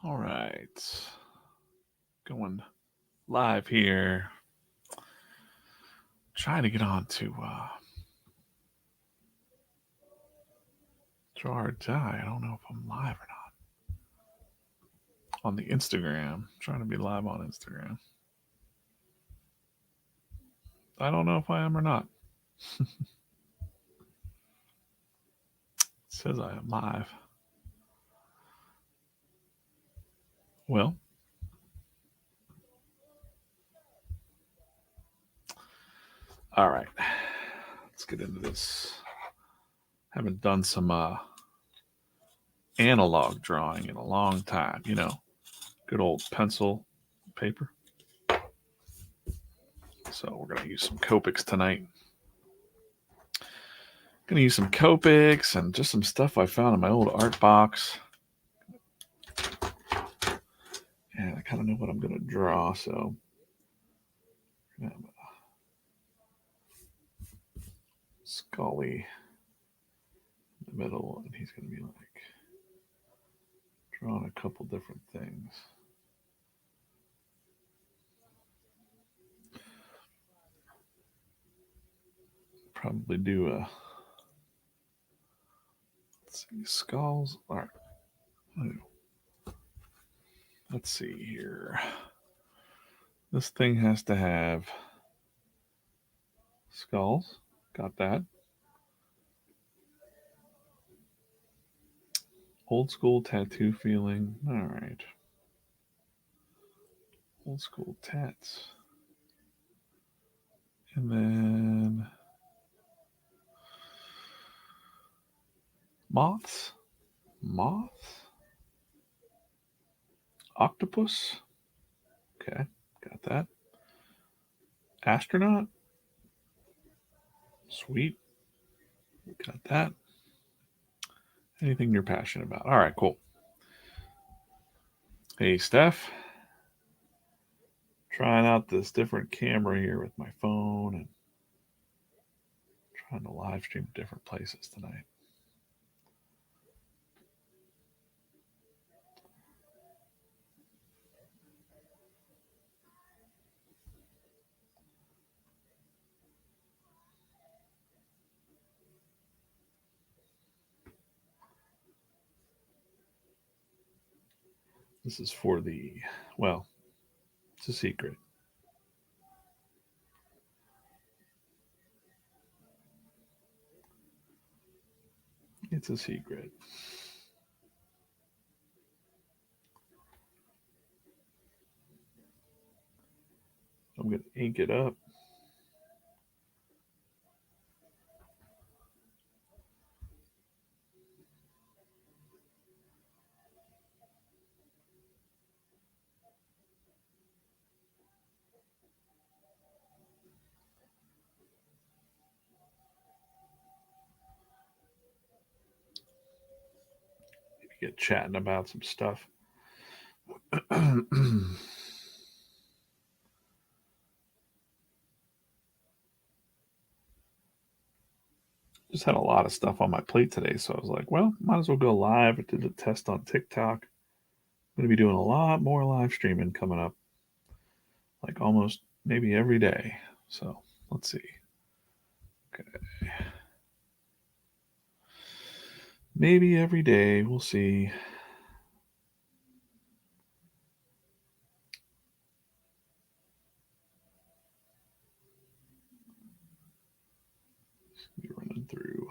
All right. Going live here. Trying to get on to Draw or Die. I don't know if I'm live or not. On the Instagram. Trying to be live on Instagram. I don't know if I am or not. It says I am live. Well, all right. Let's get into this. Haven't done some analog drawing in a long time. Good old pencil paper. So we're going to use some Copics tonight. Going to use some Copics and just some stuff I found in my old art box. And I kind of know what I'm going to draw, so we're going to have a Scully in the middle, and he's going to be like drawing a couple different things. Probably do a, let's see, skulls. All right. Let's see here. This thing has to have skulls. Got that. Old school tattoo feeling. All right. Old school tats. And then moths. Octopus. Okay, got that. Astronaut. Sweet. Got that. Anything you're passionate about. All right, cool. Hey, Steph. Trying out this different camera here with my phone and trying to live stream different places tonight. This is for the, well, it's a secret. It's a secret. I'm going to ink it up. Get chatting about some stuff. Just had a lot of stuff on my plate today, so I was like, well, might as well go live. I did a test on TikTok. I'm going to be doing a lot more live streaming coming up, like almost maybe every day. So let's see. Okay. Maybe every day. We'll see. Be running through.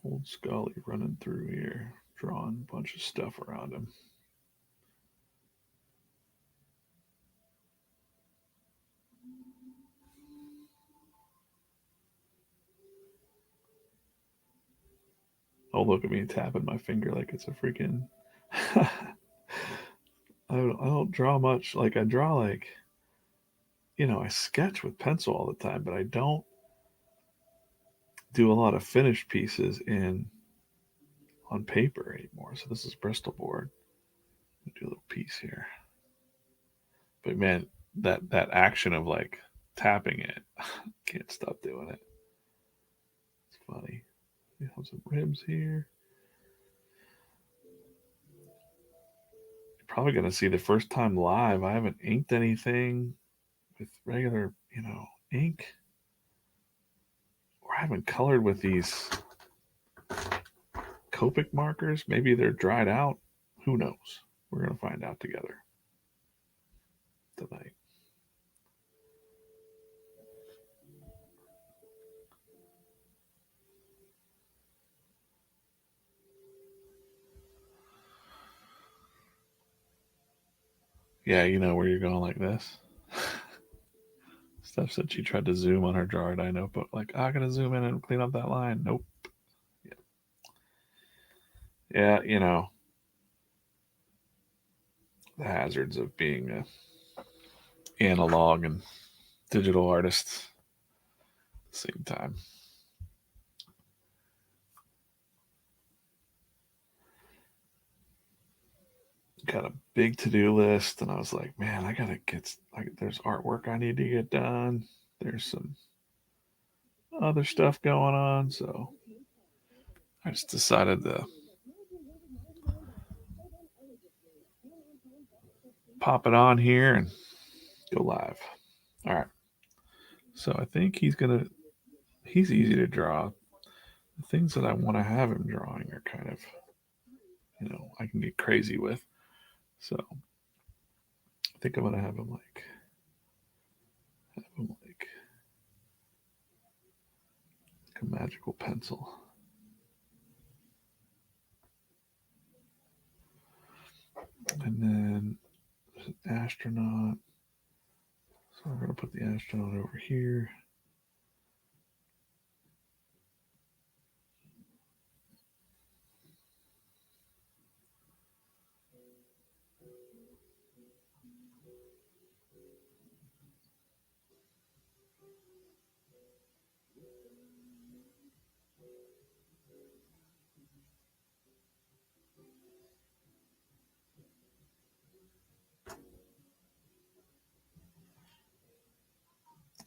Old Scully running through here, drawing a bunch of stuff around him. Oh, look at me tapping my finger like it's a freaking. I don't draw much. Like I draw like, I sketch with pencil all the time, but I don't do a lot of finished pieces in on paper anymore. So this is Bristol board. Do a little piece here. But man, that action of like tapping it, can't stop doing it. It's funny. We have some ribs here. You're probably going to see the first time live. I haven't inked anything with regular, ink. Or I haven't colored with these COPIC markers. Maybe they're dried out. Who knows? We're going to find out together tonight. Yeah, you know where you're going like this. Steph said she tried to zoom on her jar dye notebook. Like, I gotta zoom in and clean up that line. Nope. Yeah, the hazards of being a analog and digital artist at the same time. Got a big to-do list, and I was like, man, I gotta get. There's artwork I need to get done. There's some other stuff going on, so I just decided to pop it on here and go live. All right. So I think he's easy to draw. The things that I want to have him drawing are kind of, I can get crazy with. So I think I'm gonna have him like a magical pencil. And then there's an astronaut. So we're gonna put the astronaut over here.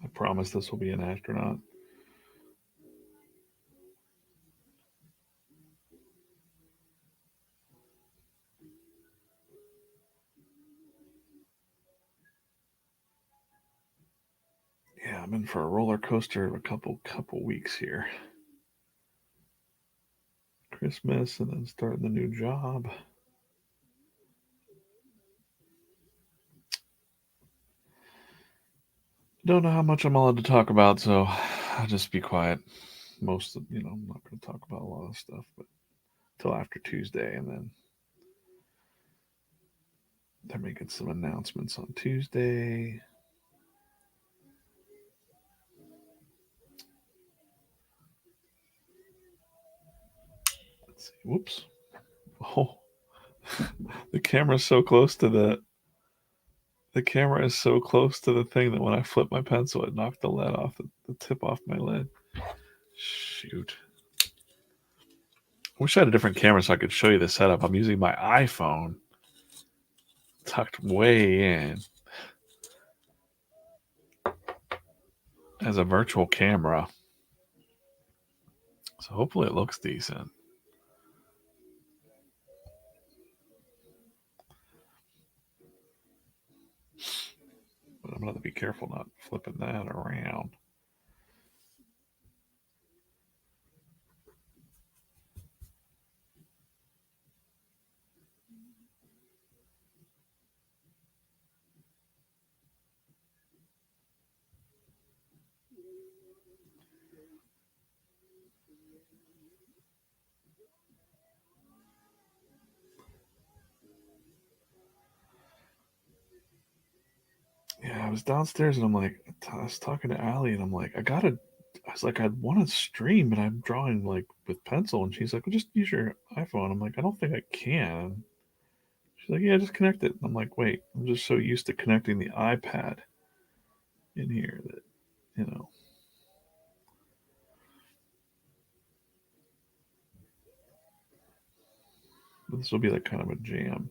I promise this will be an astronaut. Yeah, I'm in for a roller coaster of a couple weeks here. Christmas and then starting the new job. Don't know how much I'm allowed to talk about, so I'll just be quiet. I'm not going to talk about a lot of stuff, but till after Tuesday, and then they're making some announcements on Tuesday. Let's see. Whoops. Oh, the camera's so close to the camera is so close to the thing that when I flip my pencil, it knocked the lead off the tip off my lid. Shoot. I wish I had a different camera so I could show you the setup. I'm using my iPhone tucked way in as a virtual camera. So hopefully it looks decent. But I'm going to be careful not flipping that around. Yeah, I was downstairs and I was talking to Allie and I'm like, I was like, I'd want to stream, but I'm drawing like with pencil. And she's like, well, just use your iPhone. I'm like, I don't think I can. She's like, yeah, just connect it. And I'm like, wait, I'm just so used to connecting the iPad in here that, this will be like kind of a jam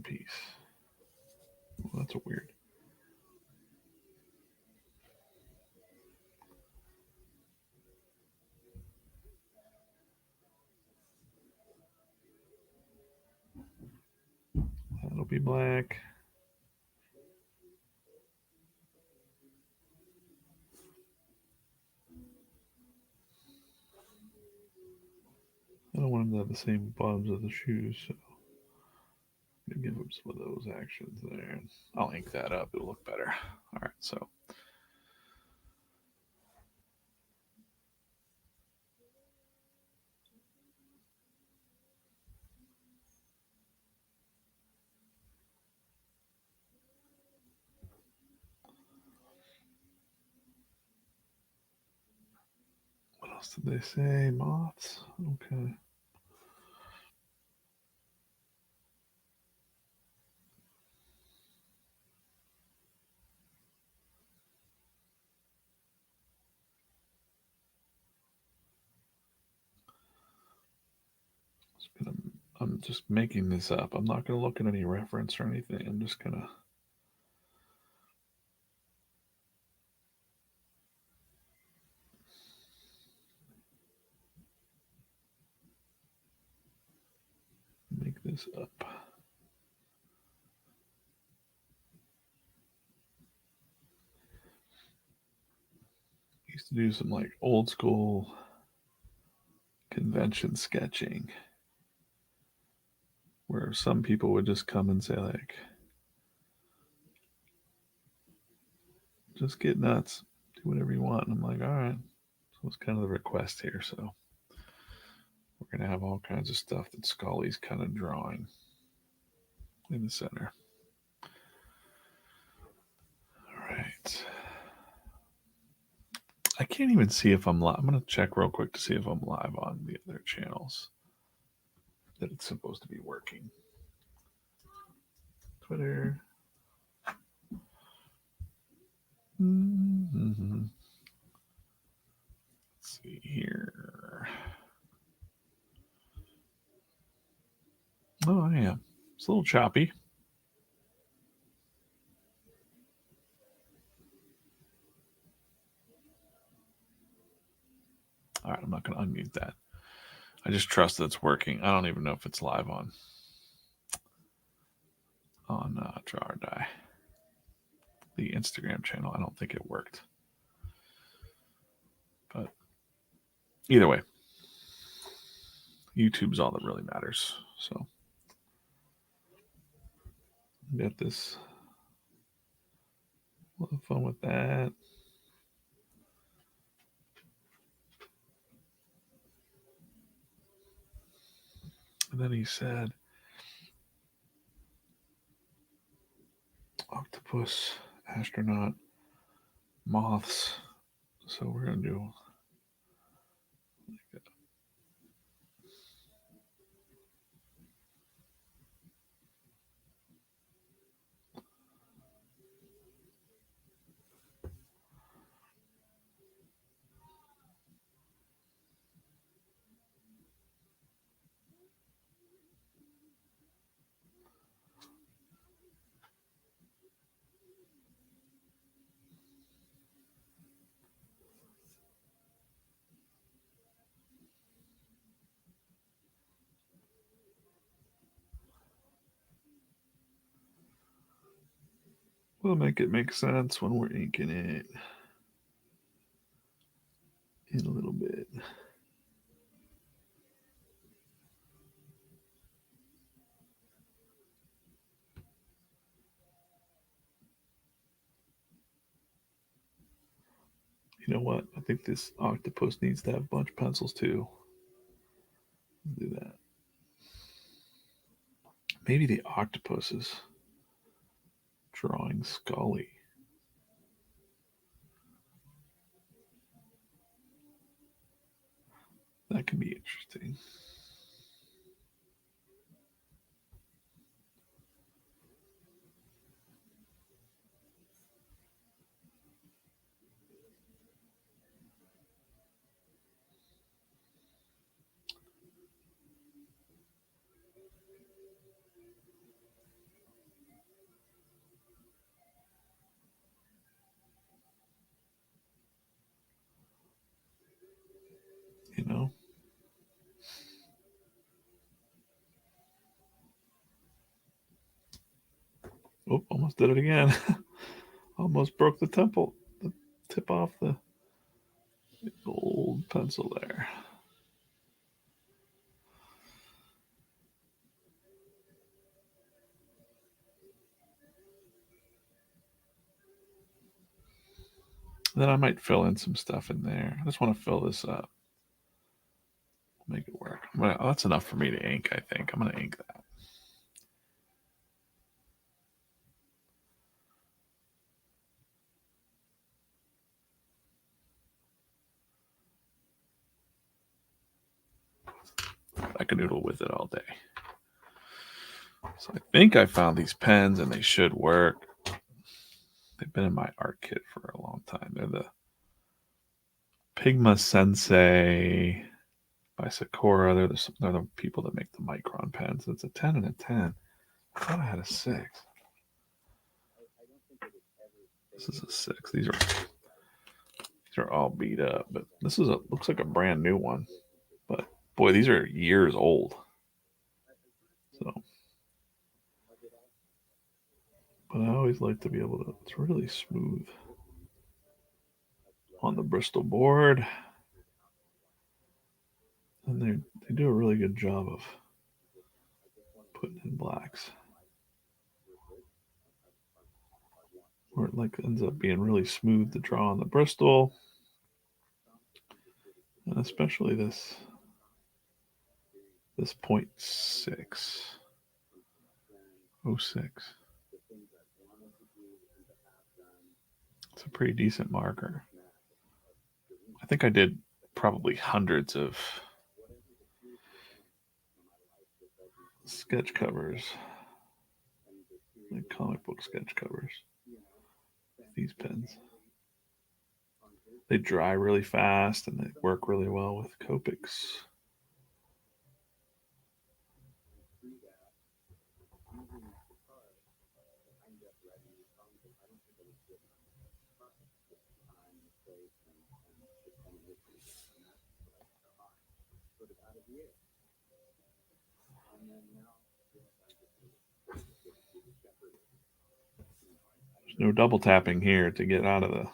piece. Well, that's weird. Copy black. I don't want him to have the same bubs as the shoes, so I'm going to give him some of those actions there. I'll ink that up. It'll look better. All right, so what else did they say? Moths? Okay. I'm just making this up. I'm not going to look at any reference or anything. I'm just going to make this up. Used to do some like old school convention sketching where some people would just come and say like, just get nuts, do whatever you want. And I'm like, all right. So it's kind of the request here. So we're going to have all kinds of stuff that Scully's kind of drawing in the center. All right. I can't even see if I'm live. I'm going to check real quick to see if I'm live on the other channels that it's supposed to be working. Twitter. Mm-hmm. Let's see here. Oh, I am. It's a little choppy. All right, I'm not going to unmute that. I just trust that it's working. I don't even know if it's live on Draw or Die. The Instagram channel. I don't think it worked. But either way, YouTube's all that really matters. So got this. A lot of fun with that. And then he said, octopus, astronaut, moths. So we're going to do like we'll make it make sense when we're inking it in a little bit. You know what? I think this octopus needs to have bunch pencils too. Let's do that. Maybe the octopus is drawing Scully. That can be interesting. You know? Oh, almost did it again. Almost broke the tip off the gold pencil there. Then I might fill in some stuff in there. I just want to fill this up. Make it work. Well, that's enough for me to ink, I think. I'm going to ink that. I can noodle with it all day. So I think I found these pens and they should work. They've been in my art kit for a long time. They're the PIGMA SENSEI by Sakura. They're the people that make the micron pens. It's a 10 and a 10. I thought I had a 6. This is a 6. These are all beat up, but this looks like a brand new one. But boy, these are years old. So, but I always like to be able to. It's really smooth on the Bristol board, and they do a really good job of putting in blacks. Where it like ends up being really smooth to draw on the Bristol, and especially this 0.6 06. It's a pretty decent marker. I think I did probably hundreds of sketch covers, like comic book sketch covers. These pens. They dry really fast and they work really well with COPICS. There's no double tapping here to get out of the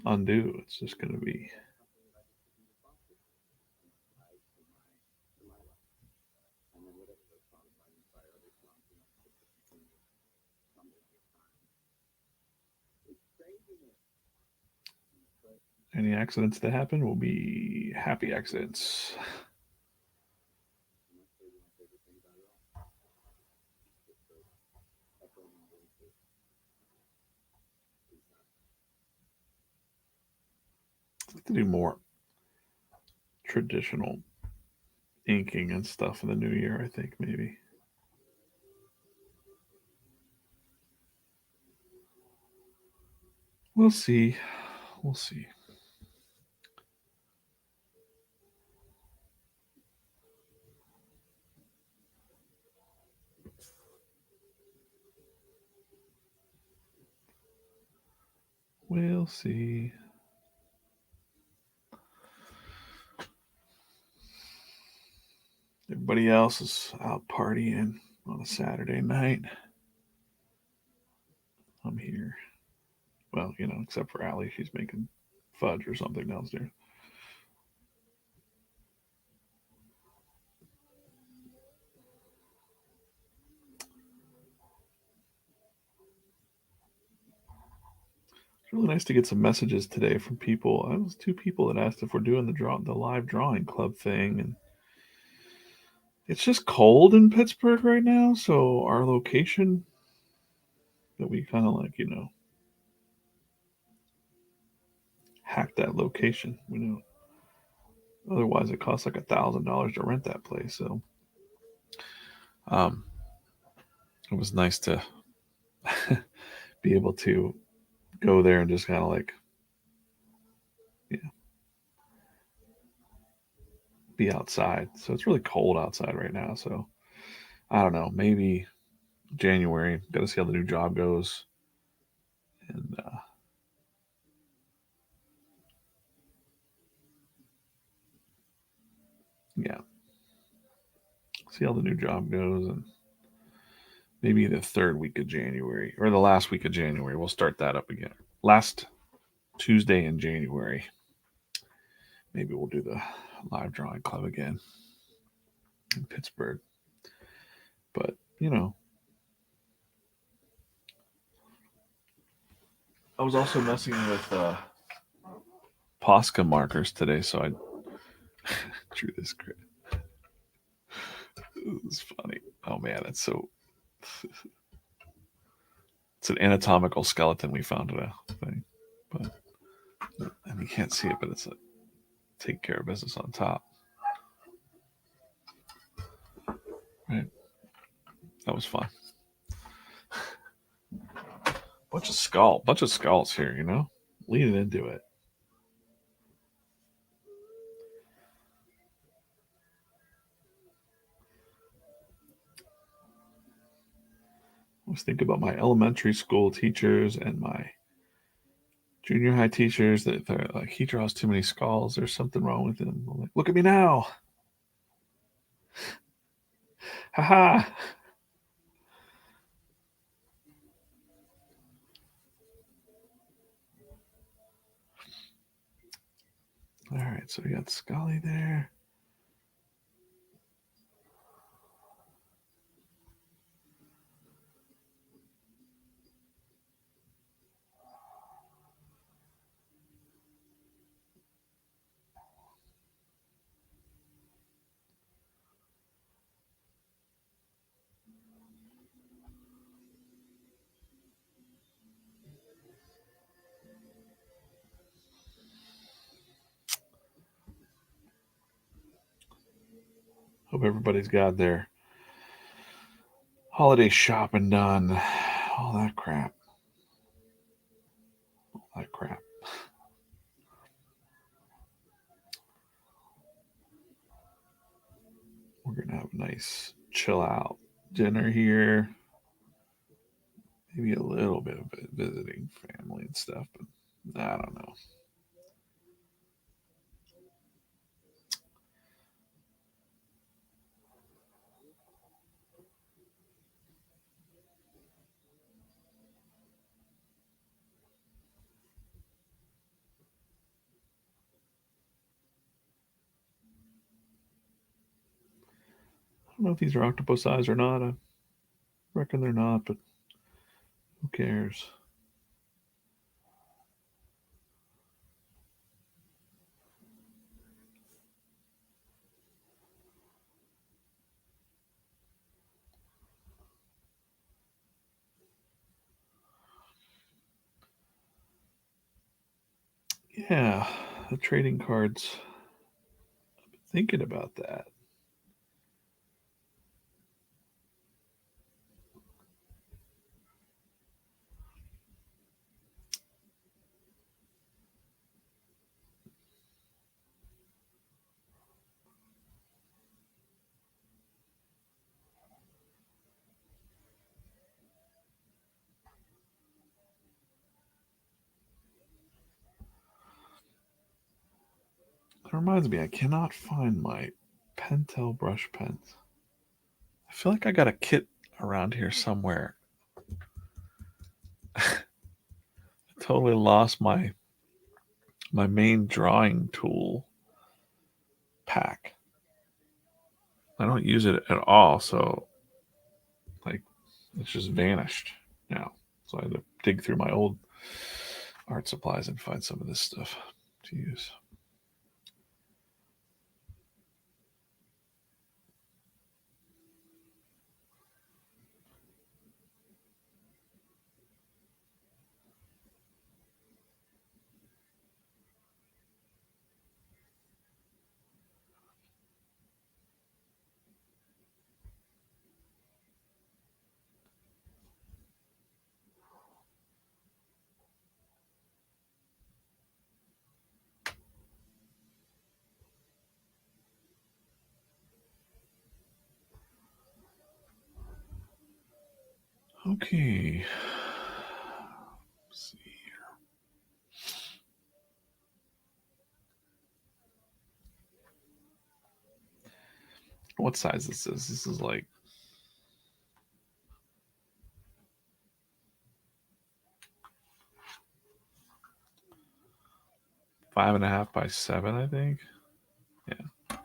undo. It's just going to be any accidents that happen will be happy accidents. I'd like to do more traditional inking and stuff in the new year, I think, maybe. We'll see. We'll see. We'll see. Everybody else is out partying on a Saturday night. I'm here. Well, except for Allie, she's making fudge or something downstairs. It's really nice to get some messages today from people. I was 2 people that asked if we're doing the live drawing club thing, and it's just cold in Pittsburgh right now. So our location that we kind of like, hacked that location. Otherwise it costs like $1,000 to rent that place. So um, it was nice to be able to go there and just kind of like, be outside. So it's really cold outside right now. So I don't know, maybe January. Got to see how the new job goes, and yeah, see how the new job goes, and maybe the third week of January or the last week of January. We'll start that up again. Last Tuesday in January. Maybe we'll do the live drawing club again in Pittsburgh. But, you know, I was also messing with POSCA markers today, so I drew this grid. It's funny. Oh man, it's so. It's an anatomical skeleton we found in a thing, but and you can't see it, but it's a take care of business on top. Right, that was fun. Bunch of skulls here. You know, leaning into it. I was thinking about my elementary school teachers and my junior high teachers that they're like, he draws too many skulls. There's something wrong with him. I'm like, look at me now. Haha. All right, so we got Scully there. Hope everybody's got their holiday shopping done. All that crap. All that crap. We're going to have a nice chill out dinner here. Maybe a little bit of visiting family and stuff, but I don't know. I don't know if these are octopus eyes or not. I reckon they're not, but who cares? Yeah, the trading cards. I've been thinking about that. It reminds me, I cannot find my Pentel brush pens. I feel like I got a kit around here somewhere. I totally lost my main drawing tool pack. I don't use it at all, so like it's just vanished now. So I had to dig through my old art supplies and find some of this stuff to use. Okay. Let's see here. What size this is? This is like 5.5 by 7, I think. Yeah,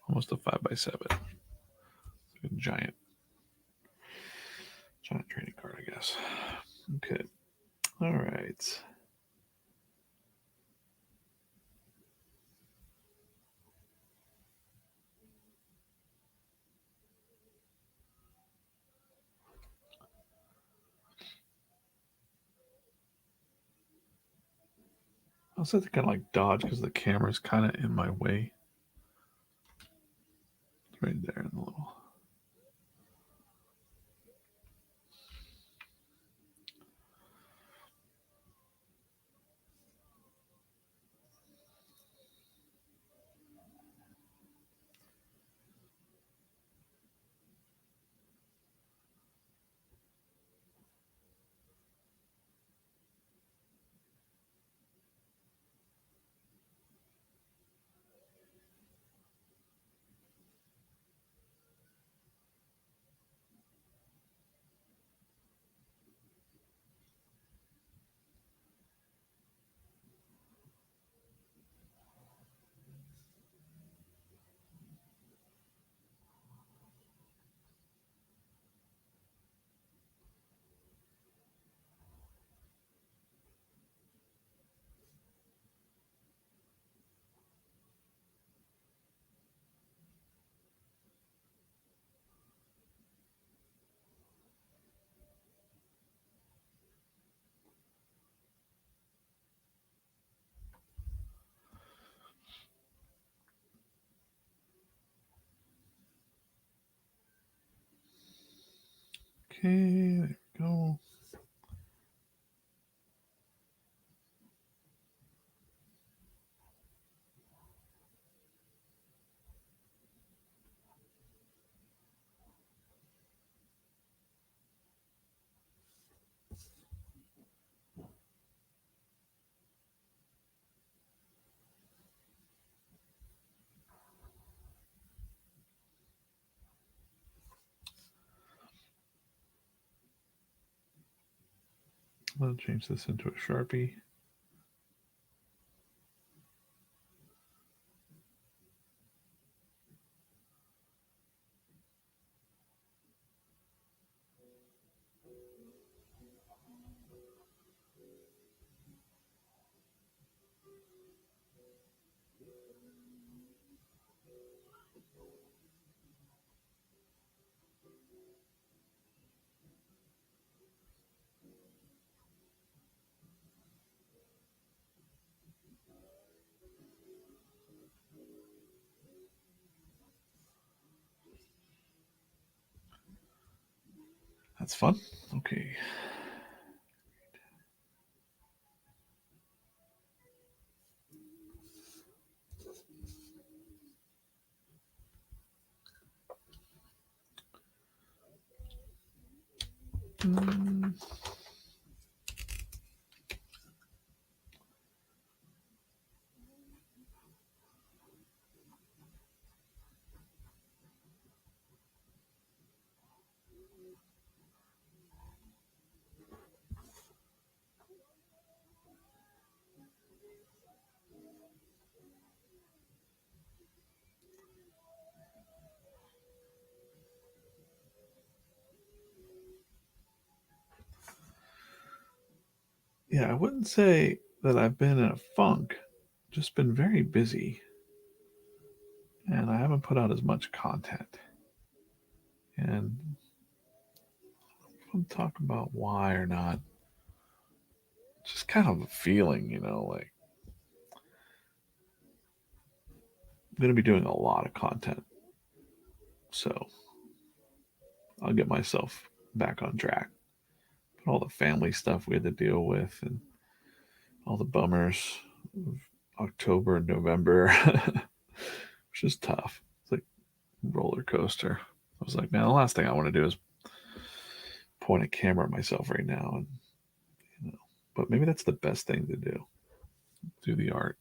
almost a 5 by 7. A giant trading card, I guess. Okay. All right. I also have to kind of like dodge because the camera's kind of in my way. Right there in the little. Okay, there we go. I'll change this into a Sharpie. That's fun. Okay. Yeah, I wouldn't say that I've been in a funk, just been very busy. And I haven't put out as much content. And I'm talking about why or not. Just kind of a feeling, like I'm going to be doing a lot of content. So I'll get myself back on track. But all the family stuff we had to deal with and all the bummers of October and November, which is tough. It's like a roller coaster. I was like, man, the last thing I want to do is point a camera at myself right now. And, but maybe that's the best thing to do the art.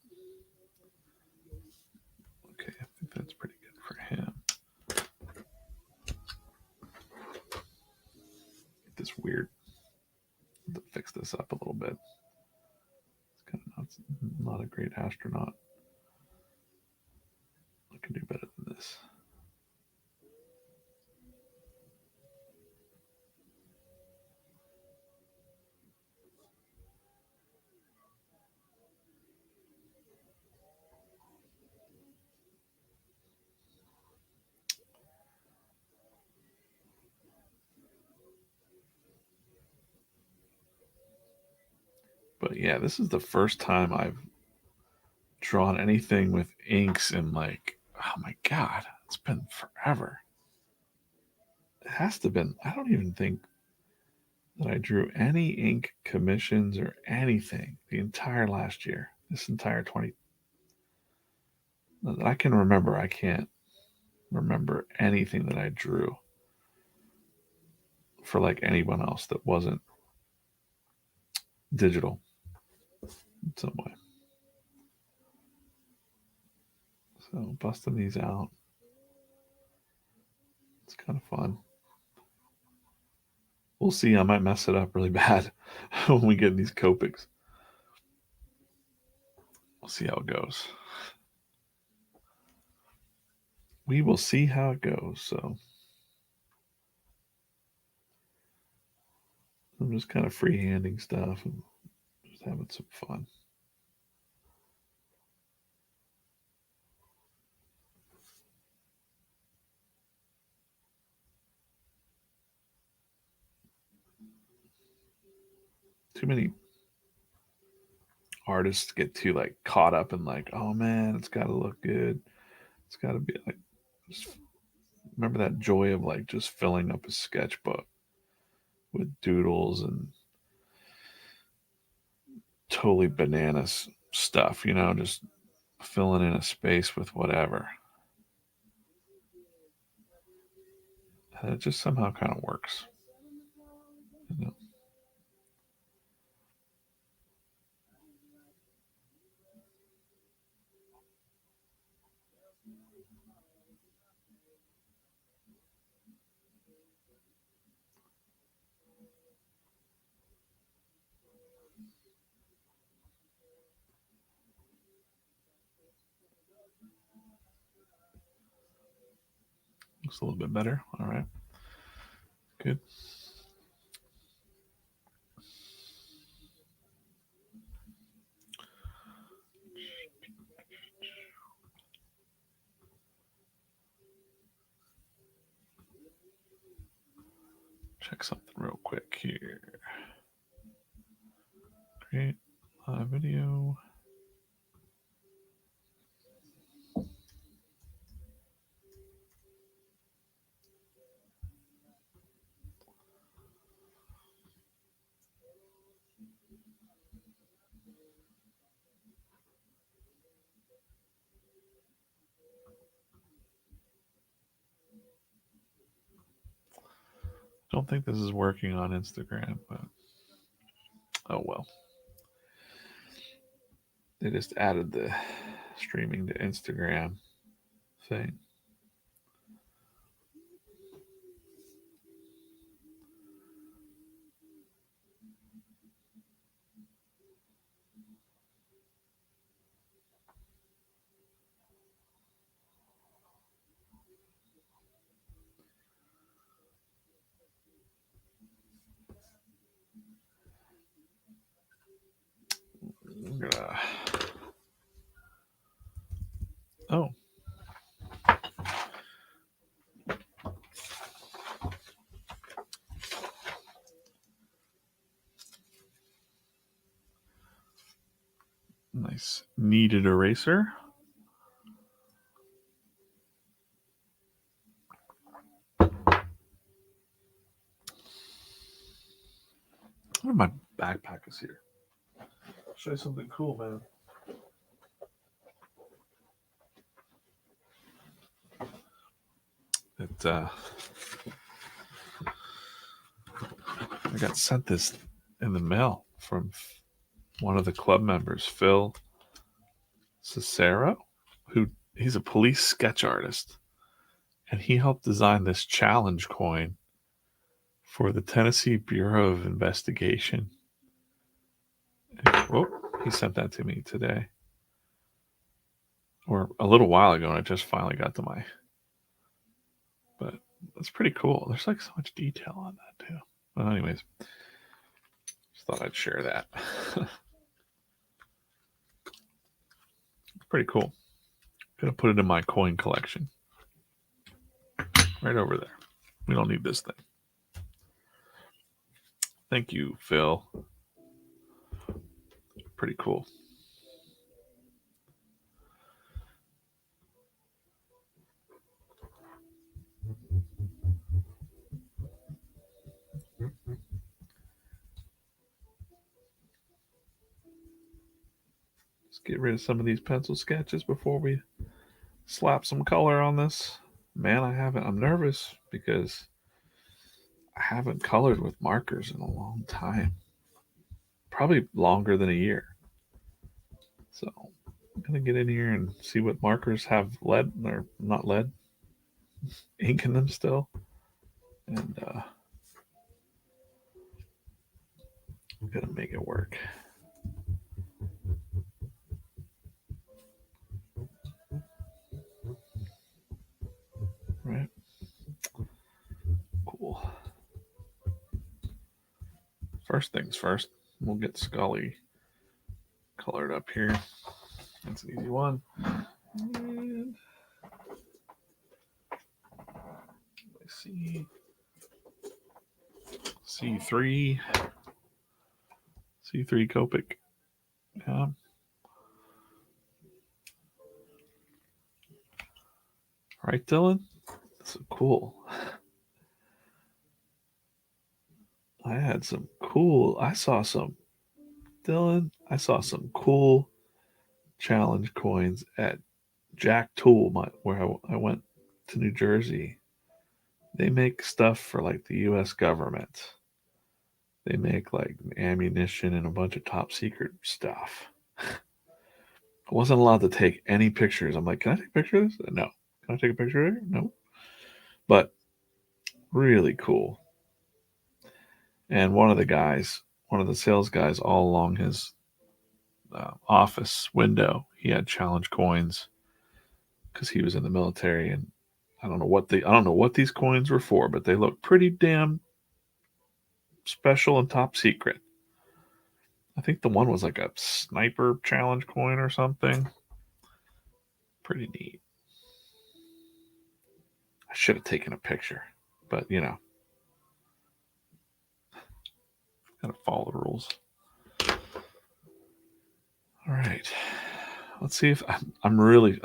Okay, I think that's pretty good for him. Get this weird to fix this up a little bit. It's kind of nuts. not a great astronaut. I can do better than this. But yeah, this is the first time I've drawn anything with inks in like, oh my God, it's been forever. It has to have been, I don't even think that I drew any ink commissions or anything the entire last year. This entire 20 that I can remember. I can't remember anything that I drew for like anyone else that wasn't digital in some way. So busting these out, it's kind of fun. We'll see. I might mess it up really bad when we get these COPICs. We'll see how it goes. We will see how it goes. So I'm just kind of freehanding stuff and just having some fun. Too many artists get too like caught up in like, oh man, it's got to look good. It's got to be like, just remember that joy of like just filling up a sketchbook with doodles and totally bananas stuff, just filling in a space with whatever. And it just somehow kind of works. Looks a little bit better. All right. Good. Check something real quick here. Create live video. Don't think this is working on Instagram, but oh well. They just added the streaming to Instagram thing. Oh. Nice kneaded eraser. What are my backpack is here? I'll show you something cool, man. I got sent this in the mail from one of the club members, Phil Cicero, he's a police sketch artist, and he helped design this challenge coin for the Tennessee Bureau of Investigation. Whoa, He sent that to me today. Or a little while ago, and I just finally got to my... But that's pretty cool. There's like so much detail on that too. Well, anyways, just thought I'd share that. It's pretty cool. Gonna put it in my coin collection. Right over there. We don't need this thing. Thank you, Phil. Pretty cool. Let's get rid of some of these pencil sketches before we slap some color on this. Man, I'm nervous because I haven't colored with markers in a long time. Probably longer than a year. So I'm going to get in here and see what markers have lead, or not lead, ink in them still. And I'm going to make it work. Right. Cool. First things first, we'll get Scully colored up here. That's an easy one. And let's see. C3 COPIC. Yeah. Right, Dylan? So cool. I saw some cool challenge coins at Jack Tool, where I went to New Jersey. They make stuff for like the US government. They make like ammunition and a bunch of top secret stuff. I wasn't allowed to take any pictures. I'm like, can I take a picture of this? No. Can I take a picture of it? No. But really cool. And one of the sales guys, all along his office window, he had challenge coins because he was in the military, and I don't know what these coins were for, but they look pretty damn special and top secret. I think the one was like a sniper challenge coin or something. Pretty neat. I should have taken a picture, but you know, gotta follow the rules. All right, let's see if I'm really.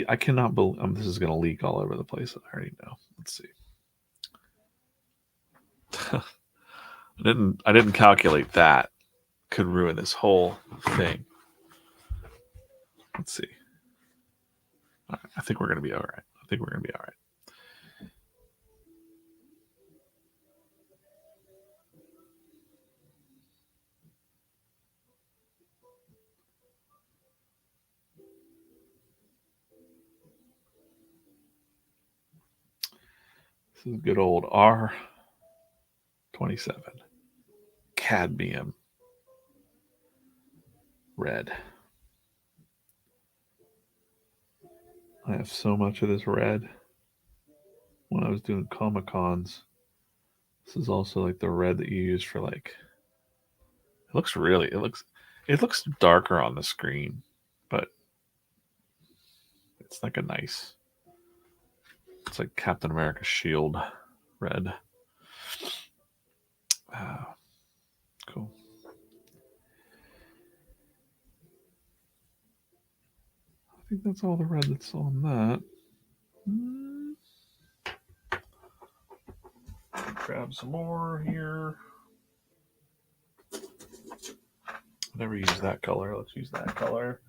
I cannot believe this is going to leak all over the place. I already know. Let's see. I didn't calculate that could ruin this whole thing. Let's see. All right, I think we're going to be all right. This is good old R27 cadmium red. I have so much of this red. When I was doing Comic Cons, this is also like the red that you use for like. It looks darker on the screen, but it's like it's like Captain America's shield red. Cool. I think that's all the red that's on that. Grab some more here. Never use that color. Let's use that color.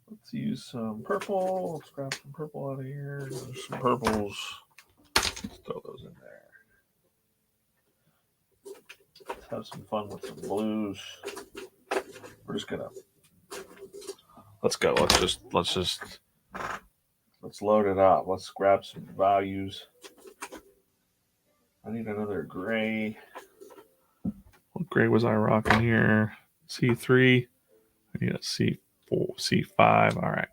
Let's use some purple. Let's grab some purple out of here. There's some purples. Let's throw those in there. Let's have some fun with some blues. We're just gonna. Let's go. Let's load it up. Let's grab some values. I need another gray. What gray was I rocking here? C3. We need a C4, C5. All right,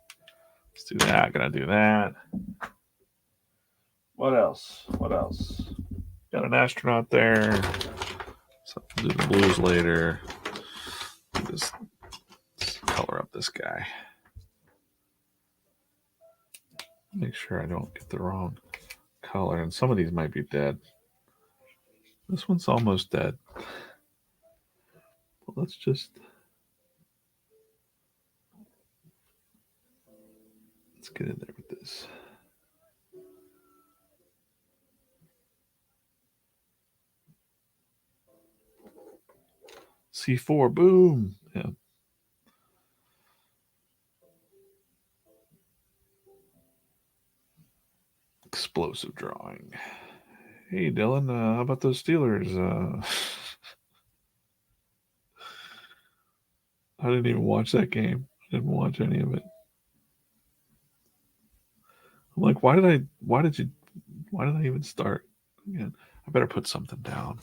let's do that. Gonna do that. What else? What else? Got an astronaut there. So we'll do the blues later. Just color up this guy. Make sure I don't get the wrong color. And some of these might be dead. This one's almost dead. But let's get in there with this. C4, boom. Yeah. Explosive drawing. Hey, Dylan, how about those Steelers? I didn't even watch that game. I didn't watch any of it. I'm like, why did I even start? Again, I better put something down.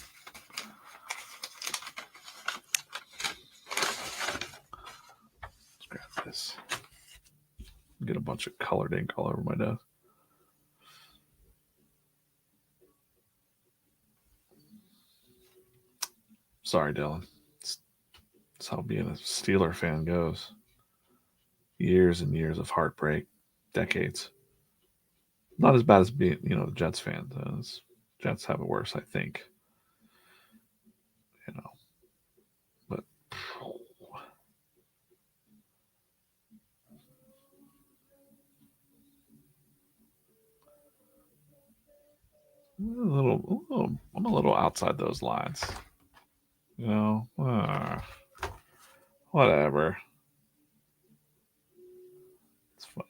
Let's grab this. Get a bunch of colored ink all over my desk. Sorry, Dylan. That's how being a Steeler fan goes. Years and years of heartbreak, decades. Not as bad as being, the Jets fan does. Jets have it worse, I think. But I'm a little outside those lines. Whatever.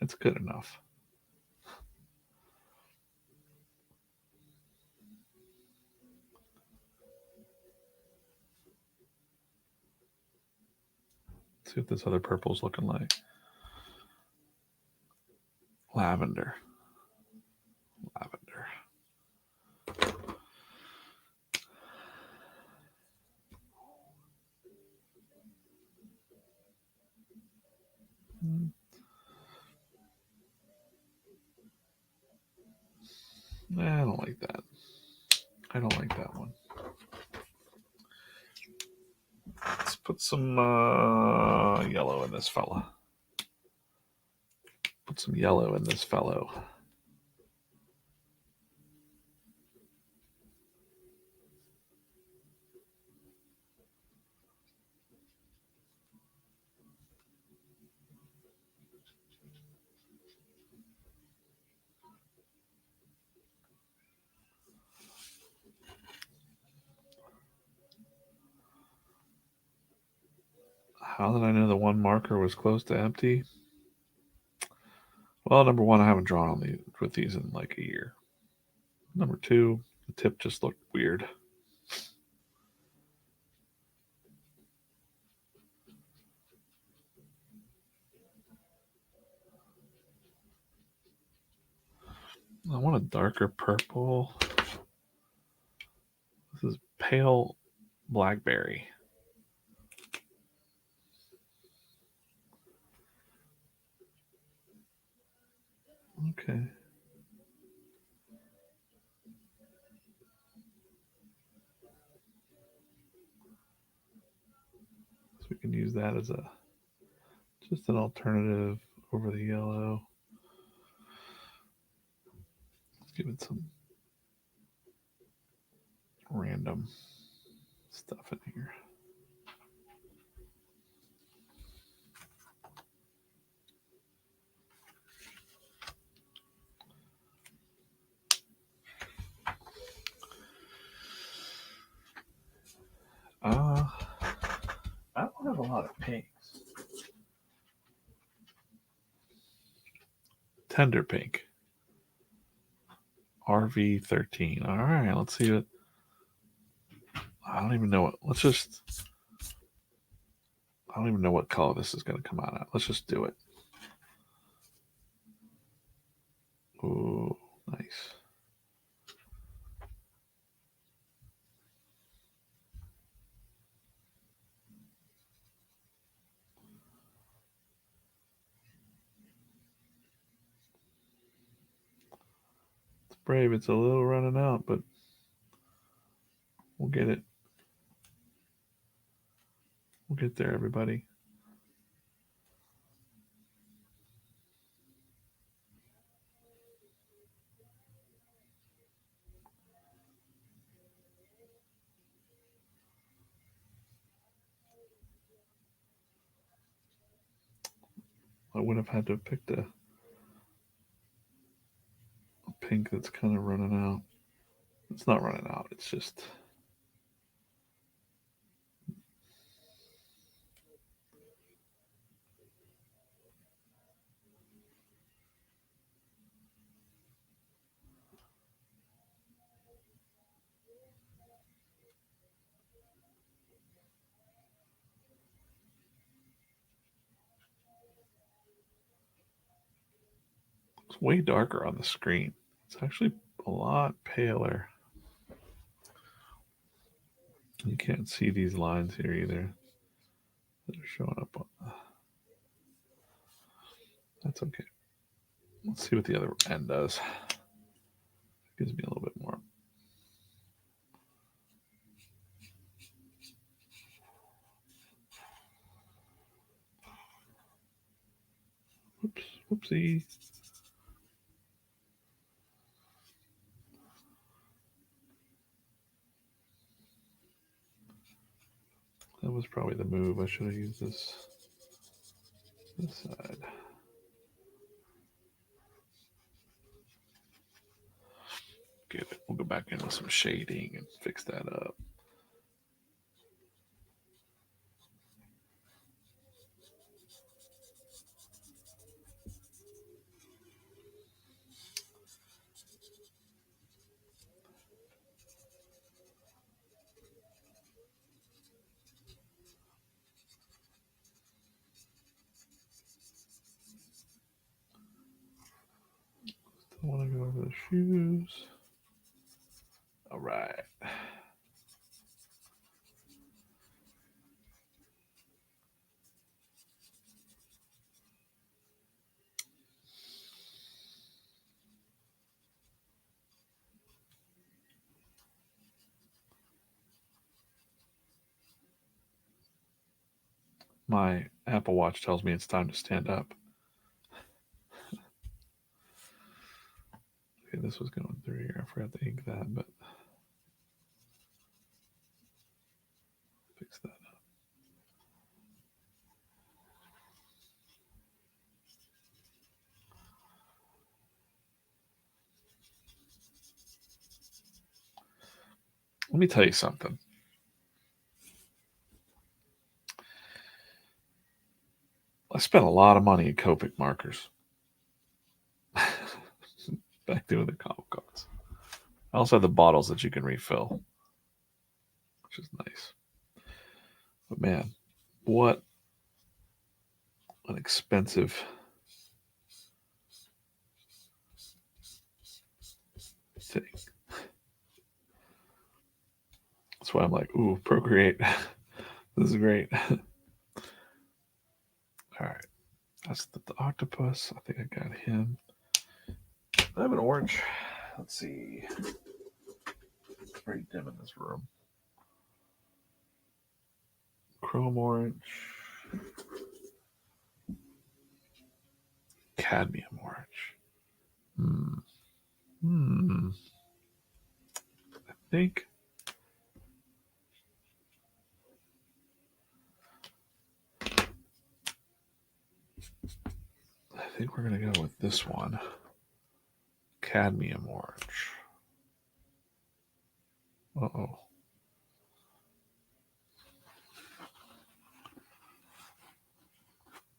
It's good enough. Let's see what this other purple's looking like. Lavender. I don't like that. I don't like that one. Let's put some yellow in this fella. Put some yellow in this fellow. How did I know the one marker was close to empty? Well, number one, I haven't drawn with these in like a year. Number two, the tip just looked weird. I want a darker purple. This is pale blackberry. Okay. So we can use that as just an alternative over the yellow. Let's give it some random stuff in here. I don't have a lot of pinks. Tender pink. RV13. All right, let's see what. I don't even know what. I don't even know what color this is going to come out at. Let's just do it. Ooh, nice. brave. It's a little running out, but we'll get it. We'll get there, everybody. I would have had to have picked a pink that's kind of running out. It's not running out. It's just... It's way darker on the screen. It's actually a lot paler. You can't see these lines here either that are showing up on the... That's okay. Let's see what the other end does. It gives me a little bit more. Whoops, whoopsie. That was probably the move. I should have used this side. Get it. We'll go back in with some shading and fix that up. Still want to go over the shoes. All right. My Apple Watch tells me it's time to stand up. Okay, this was going through here. I forgot to ink that, but fix that up. Let me tell you something. I spent a lot of money at COPIC Markers. Back doing the comic cards. I also have the bottles that you can refill, which is nice. But man, what an expensive thing. That's why I'm like, ooh, Procreate. This is great. All right. That's the octopus. I think I got him. I have an orange. Let's see. It's very dim in this room. Chrome orange. Cadmium orange. I think we're gonna go with this one. Cadmium orange. Uh-oh.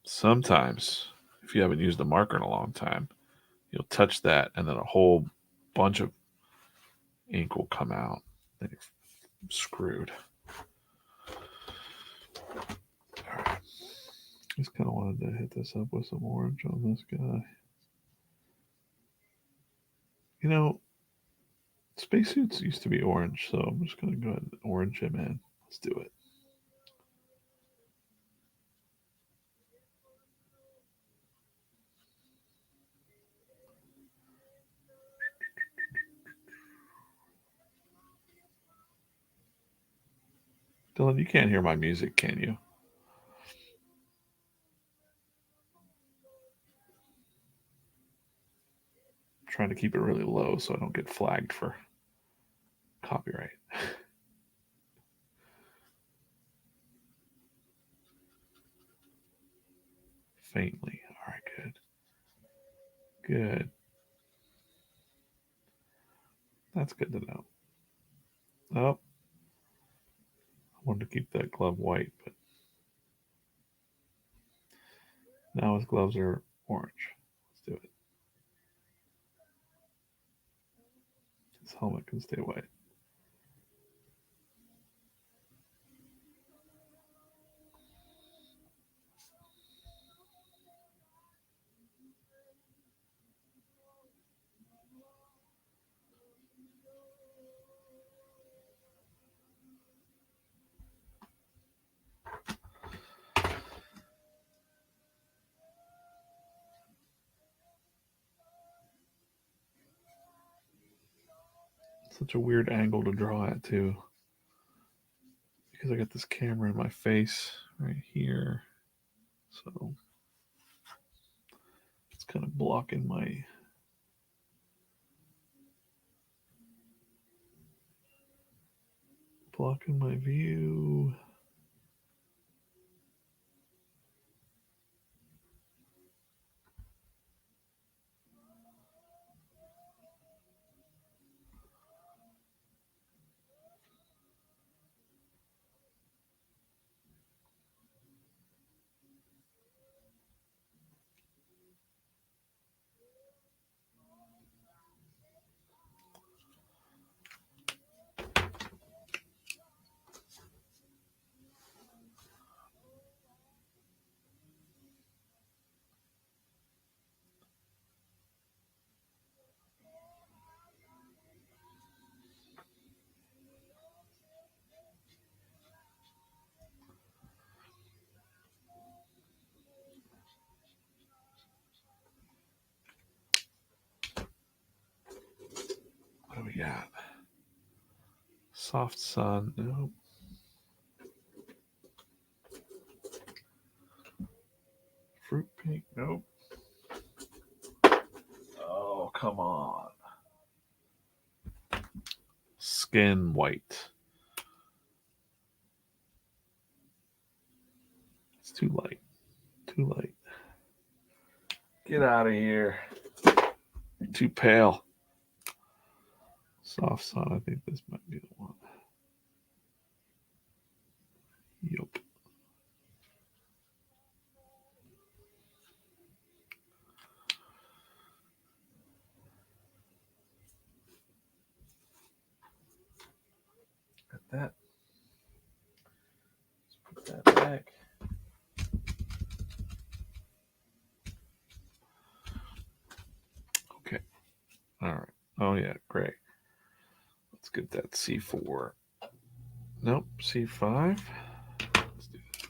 Sometimes, if you haven't used a marker in a long time, you'll touch that and then a whole bunch of ink will come out. Then you're screwed. All right. Just kind of wanted to hit this up with some orange on this guy. You know, spacesuits used to be orange, so I'm just going to go ahead and orange him in. Let's do it. Dylan, you can't hear my music, can you? I'm trying to keep it really low so I don't get flagged for copyright. Faintly. All right, good. Good. That's good to know. Oh, I wanted to keep that glove white, but now his gloves are orange. Let's do it. His helmet can stay white. Such a weird angle to draw at, too. Because I got this camera in my face right here. So it's kind of blocking my view. What do we got? Soft sun. Nope. Fruit pink. Nope. Oh, come on. Skin white. It's too light. Too light. Get out of here. You're too pale. Soft sun. I think this might be the one. Yup. Got that. Let's put that back. Okay. All right. Oh, yeah. Great. Let's get that C4. Nope. C5. Let's do that.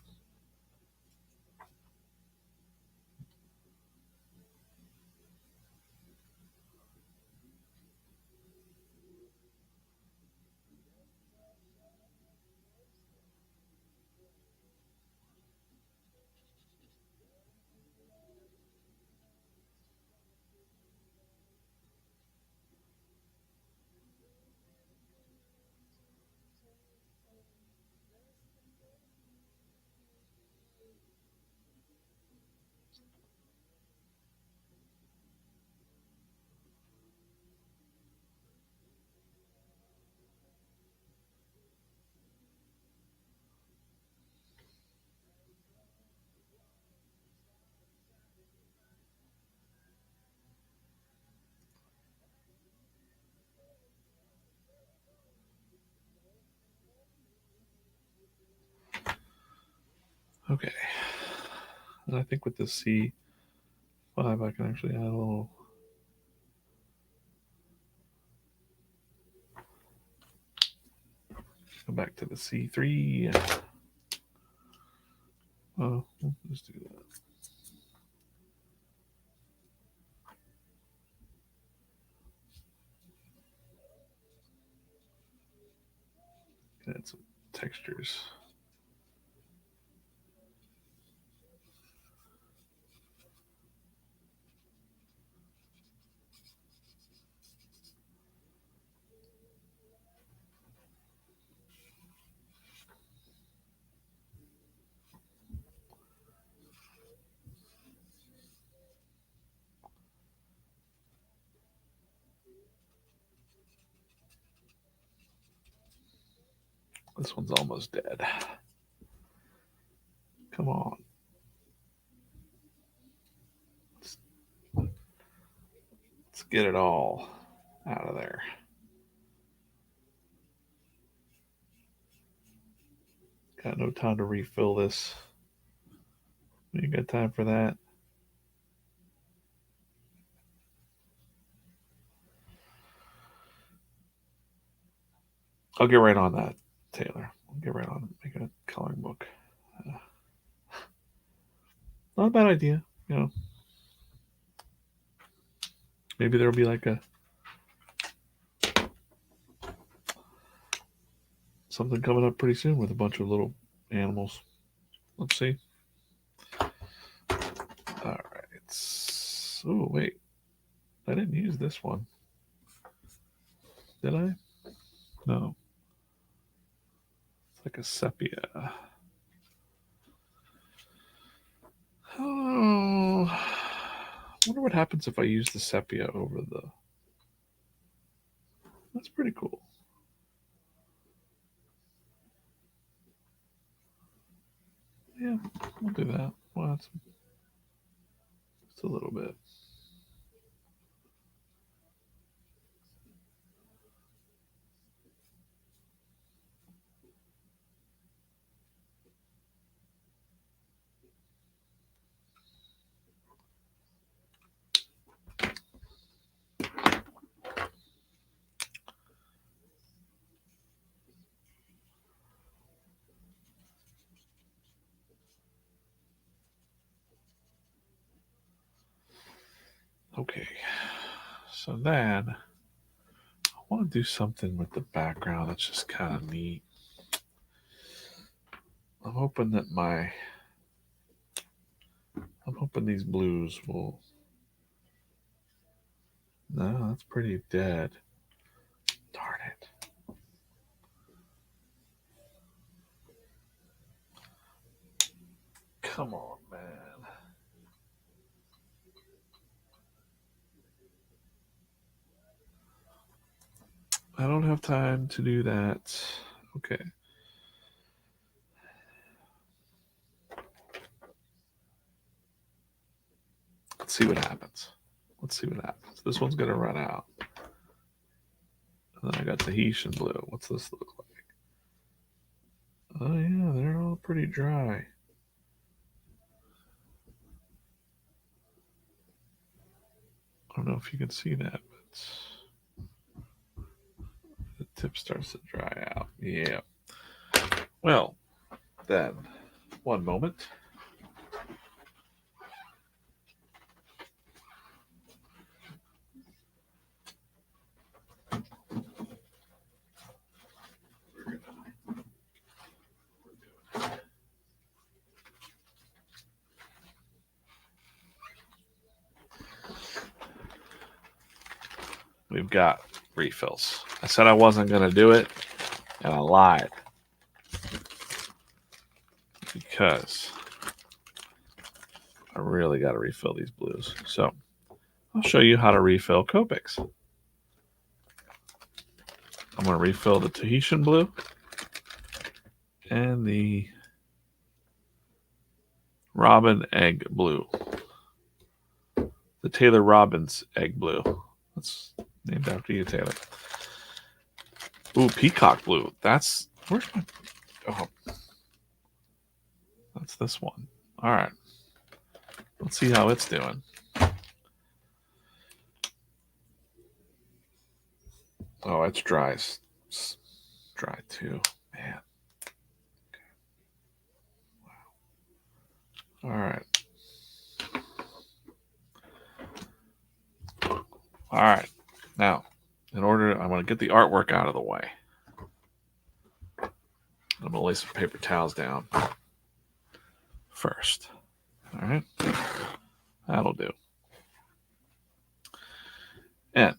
Okay. And I think with the C5, I can actually add a little. Go back to the C3. Oh, we'll just do that. Add some textures. This one's almost dead. Come on. Let's get it all out of there. Got no time to refill this. You got time for that? I'll get right on that, Taylor. I'll get right on make a coloring book. Not a bad idea, you know. Maybe there'll be like a something coming up pretty soon with a bunch of little animals. Let's see. All right. Oh wait, I didn't use this one. Did I? No. It's like a sepia. Oh, I wonder what happens if I use the sepia over the. That's pretty cool. Yeah, we'll do that. Well, that's just a little bit. Okay, so then I want to do something with the background that's just kind of neat. I'm hoping these blues will. No, that's pretty dead. Darn it. Come on, man. I don't have time to do that. Okay. Let's see what happens. Let's see what happens. This one's going to run out. And then I got Tahitian blue. What's this look like? Oh, yeah, they're all pretty dry. I don't know if you can see that, but the tip starts to dry out. Yeah. Well, then, one moment. We've got refills. I said I wasn't going to do it, and I lied. Because I really got to refill these blues. So I'll show you how to refill Copics. I'm going to refill the Tahitian blue and the Robin egg blue. The Taylor Robbins egg blue. That's named after you, Taylor. Ooh, peacock blue. That's where's my that's this one. All right. Let's see how it's doing. Oh, it's dry. It's dry too. Man. Okay. Wow. All right. All right. Now, I want to get the artwork out of the way. I'm I'm going to lay some paper towels down first. All right. That'll do. And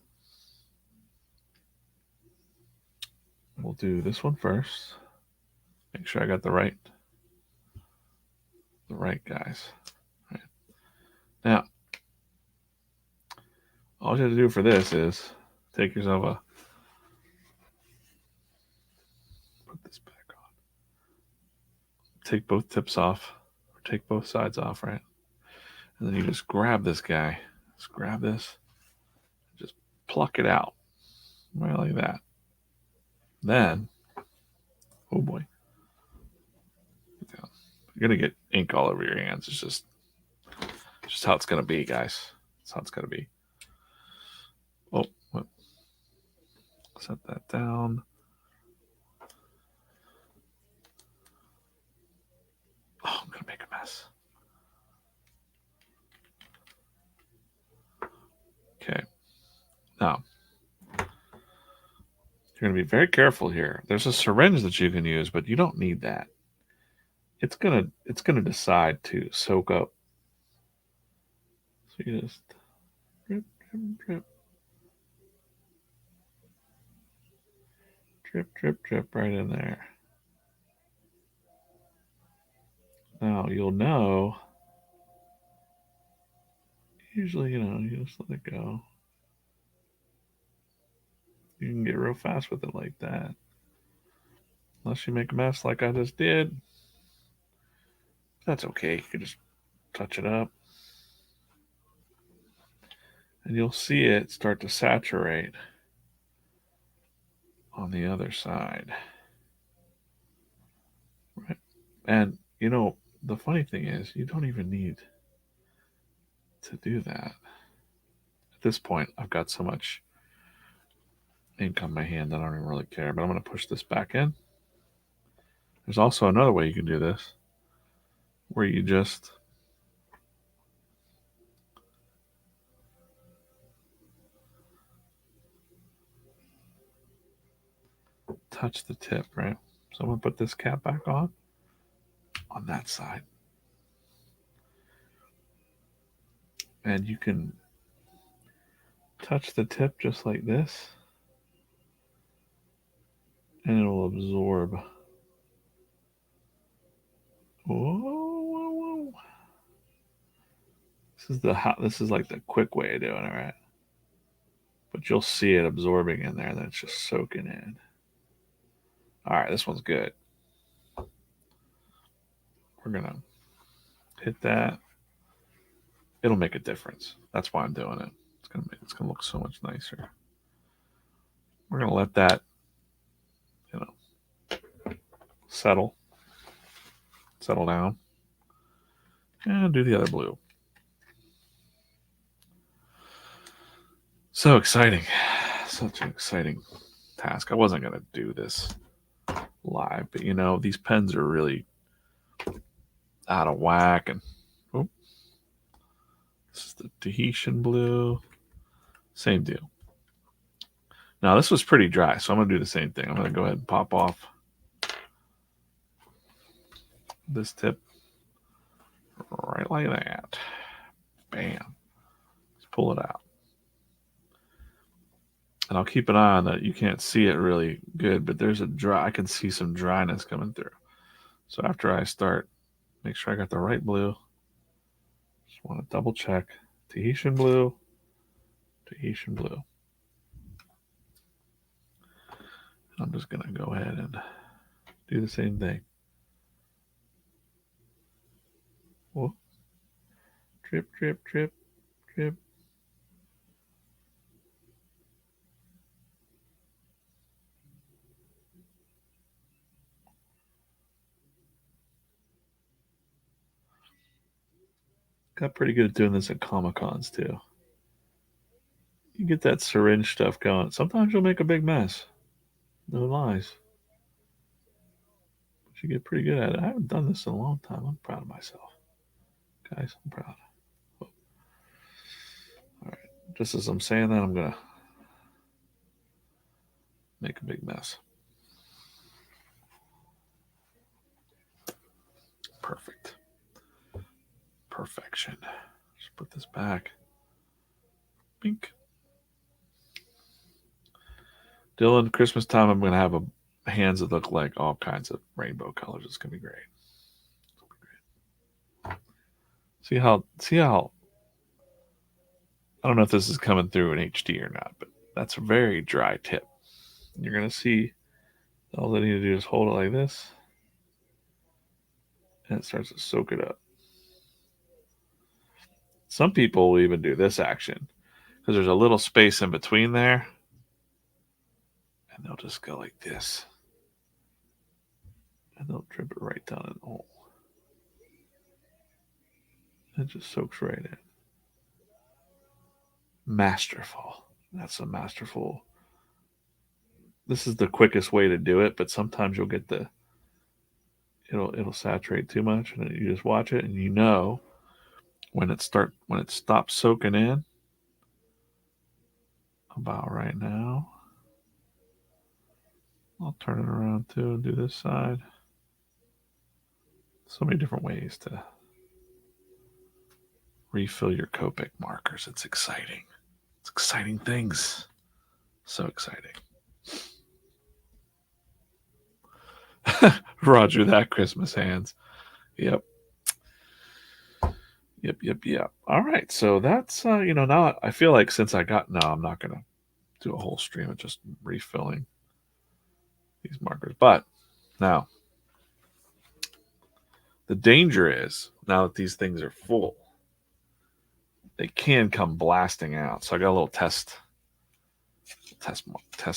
we'll do this one first. Make sure I got the right guys. All right. Now, all you have to do for this is take yourself a, put this back on. Take both tips off, or take both sides off, right? And then you just grab this guy. Just grab this, just pluck it out, right like that. Then, oh boy, you're gonna get ink all over your hands. It's just how it's gonna be, guys. It's how it's gonna be. Oh, what? Set that down. Oh, I'm gonna make a mess. Okay. Now, you're gonna be very careful here. There's a syringe that you can use, but you don't need that. It's gonna decide to soak up. So you just drip, drip, drip. Drip, drip, drip right in there. Now you'll know. Usually, you just let it go. You can get real fast with it like that. Unless you make a mess like I just did. That's okay. You can just touch it up. And you'll see it start to saturate on the other side. Right? And, the funny thing is, you don't even need to do that. At this point, I've got so much ink on my hand that I don't even really care. But I'm going to push this back in. There's also another way you can do this, where you just touch the tip, right? So I'm going to put this cap back on that side. And you can touch the tip just like this, and it will absorb. Whoa, whoa, whoa. This is like the quick way of doing it, right? But you'll see it absorbing in there, and then it's just soaking in. All right, this one's good. We're gonna hit that. It'll make a difference. That's why I'm doing it. It's gonna look so much nicer. We're gonna let that, settle down, and do the other blue. So exciting. Such an exciting task. I wasn't going to do this live, but these pens are really out of whack. And this is the Tahitian blue. Same deal. Now, this was pretty dry, so I'm going to do the same thing. I'm going to go ahead and pop off this tip right like that. Bam. Let's pull it out. And I'll keep an eye on that. You can't see it really good, but I can see some dryness coming through. So after I start, make sure I got the right blue. Just want to double check. Tahitian blue. I'm just going to go ahead and do the same thing. Whoa. Drip, drip, drip, drip. Got pretty good at doing this at Comic-Cons too. You get that syringe stuff going. Sometimes you'll make a big mess. No lies. But you get pretty good at it. I haven't done this in a long time. I'm proud of myself. Guys, I'm proud. All right. Just as I'm saying that, I'm going to make a big mess. Perfect. Perfection. Just put this back. Bink. Dylan, Christmas time, I'm going to have hands that look like all kinds of rainbow colors. It's going to be great. See how I don't know if this is coming through in HD or not, but that's a very dry tip. You're going to see all I need to do is hold it like this, and it starts to soak it up. Some people will even do this action because there's a little space in between there, and they'll just go like this, and they'll drip it right down in the hole. It just soaks right in. Masterful. That's a masterful. This is the quickest way to do it, but sometimes you'll get it'll saturate too much, and you just watch it, and you know when it stops soaking in. About right now. I'll turn it around too and do this side. So many different ways to refill your COPIC markers. It's exciting. It's exciting things. So exciting. Roger that, Christmas hands. Yep. All right. So that's, now I feel like since I'm not going to do a whole stream of just refilling these markers. But now, the danger is now that these things are full, they can come blasting out. So I got a little test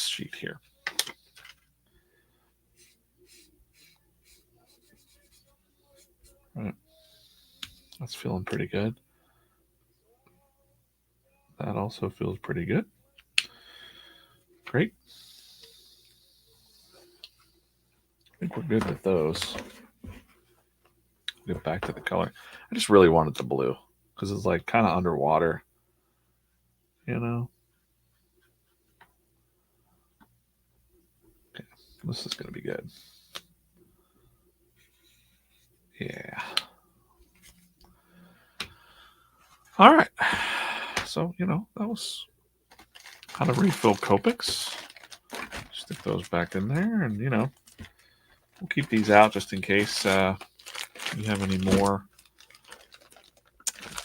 sheet here. Right. That's feeling pretty good. That also feels pretty good. Great. I think we're good with those. Get back to the color. I just really wanted the blue because it's like kind of underwater, Okay, this is going to be good. Yeah. All right. So, that was how to refill Copics. Stick those back in there, and, we'll keep these out just in case you have any more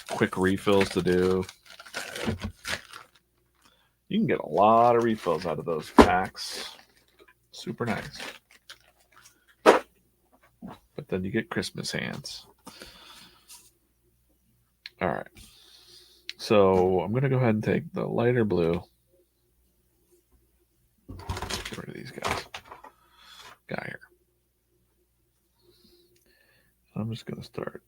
quick refills to do. You can get a lot of refills out of those packs. Super nice. But then you get Christmas hands. All right. So I'm going to go ahead and take the lighter blue. Get rid of these guys. Guy here. I'm just going to start.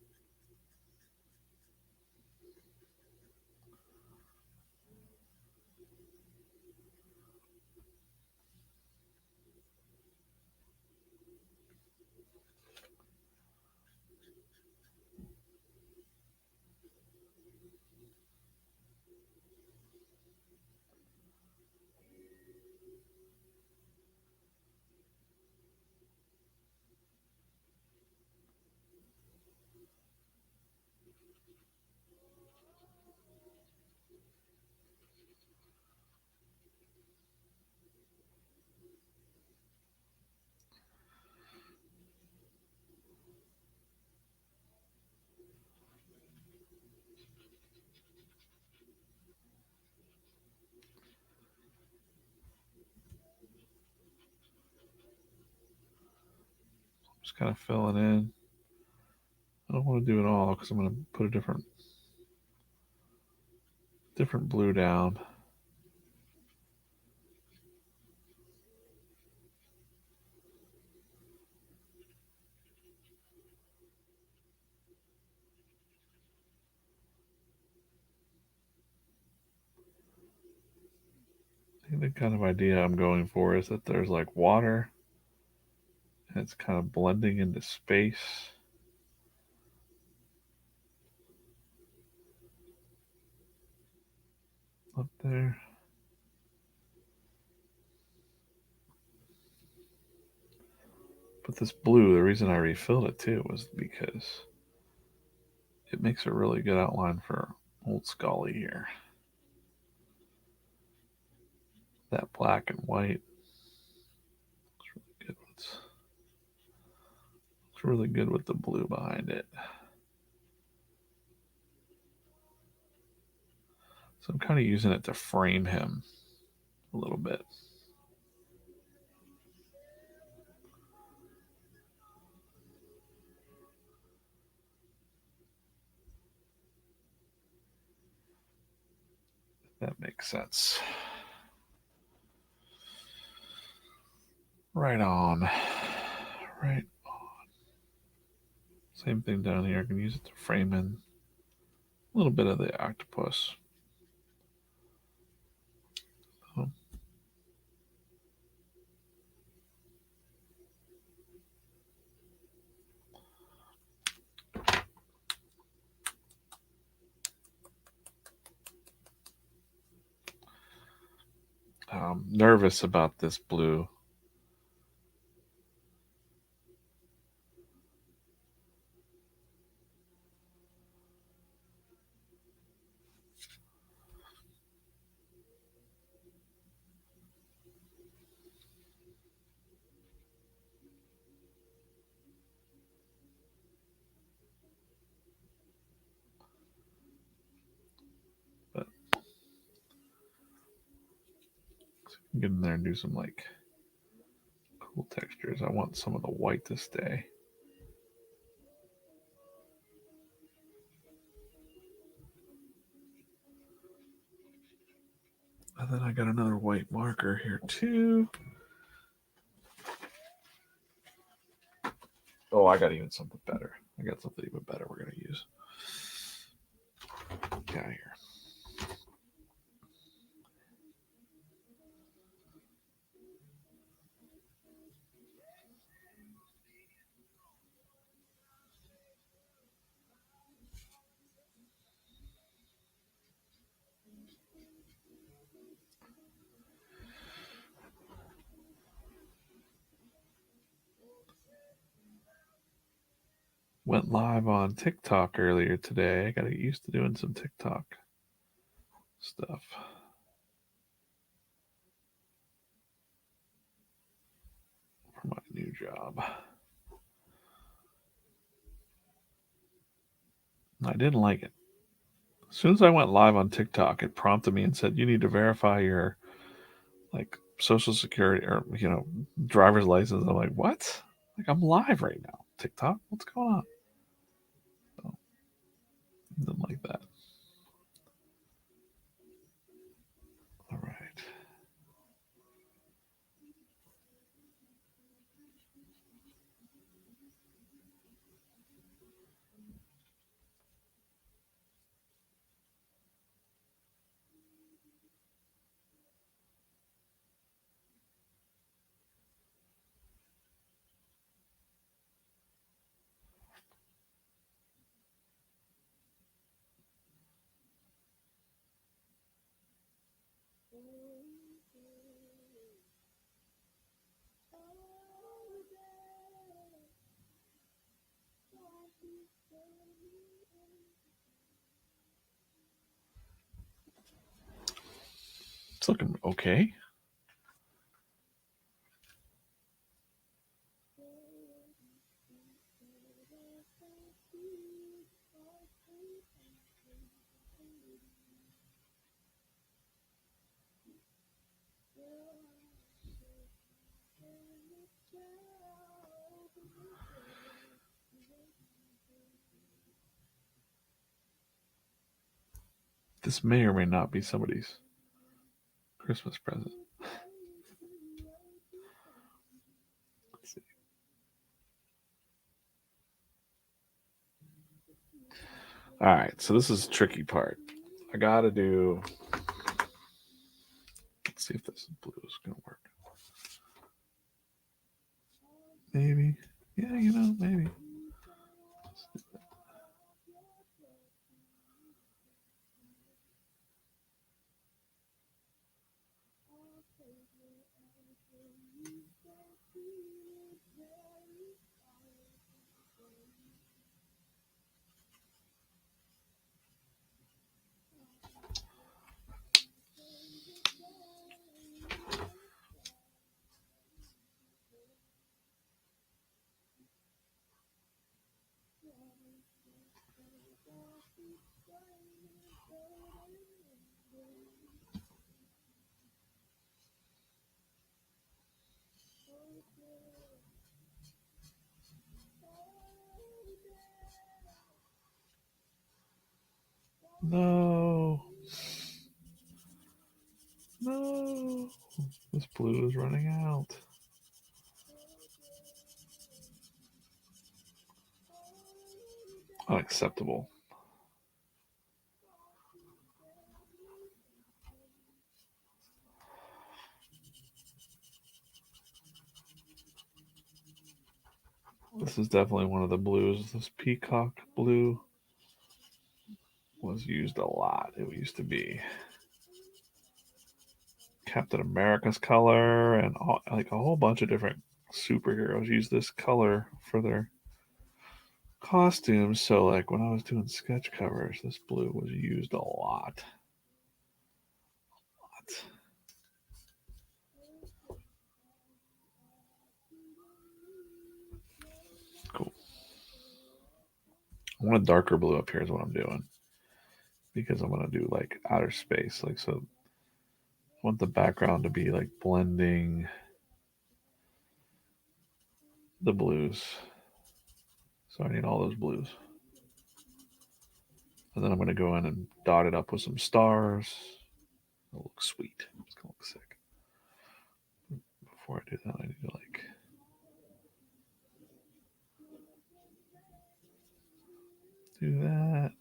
Just kind of filling in. I don't want to do it all because I'm going to put a different blue down. I think the kind of idea I'm going for is that there's like water and it's kind of blending into space. Up there. But this blue, the reason I refilled it too was because it makes a really good outline for Old Scully here. That black and white. It's really good. It's really good with the blue behind it. So I'm kind of using it to frame him a little bit. If that makes sense. Right on. Right on. Same thing down here. I can use it to frame in a little bit of the octopus. So, I'm nervous about this blue. But get in there and do some like cool textures. I want some of the white to stay. And then I got another white marker here too. Oh, I got even something better. I got something even better we're going to use. Get out of here. Went live on TikTok earlier today. I got to get used to doing some TikTok stuff. For my new job. I didn't like it. As soon as I went live on TikTok, it prompted me and said, "You need to verify your like social security or driver's license." I'm like, "What? Like I'm live right now. TikTok? What's going on?" So, didn't like that. All right. It's looking okay. This may or may not be somebody's Christmas present. Let's see. All right, so this is the tricky part. I gotta do. Let's see if this blue is gonna work. Maybe. Yeah, maybe. No. No. This blue is running out. Unacceptable. This is definitely one of the blues. This peacock blue was used a lot. It used to be Captain America's color, and like a whole bunch of different superheroes use this color for their costumes. So, like when I was doing sketch covers, this blue was used a lot. Cool. I want a darker blue up here, is what I'm doing, because I'm gonna do like outer space. Like, so I want the background to be like blending the blues. So I need all those blues. And then I'm going to go in and dot it up with some stars. It'll look sweet. It's going to look sick. Before I do that, I need to like do that.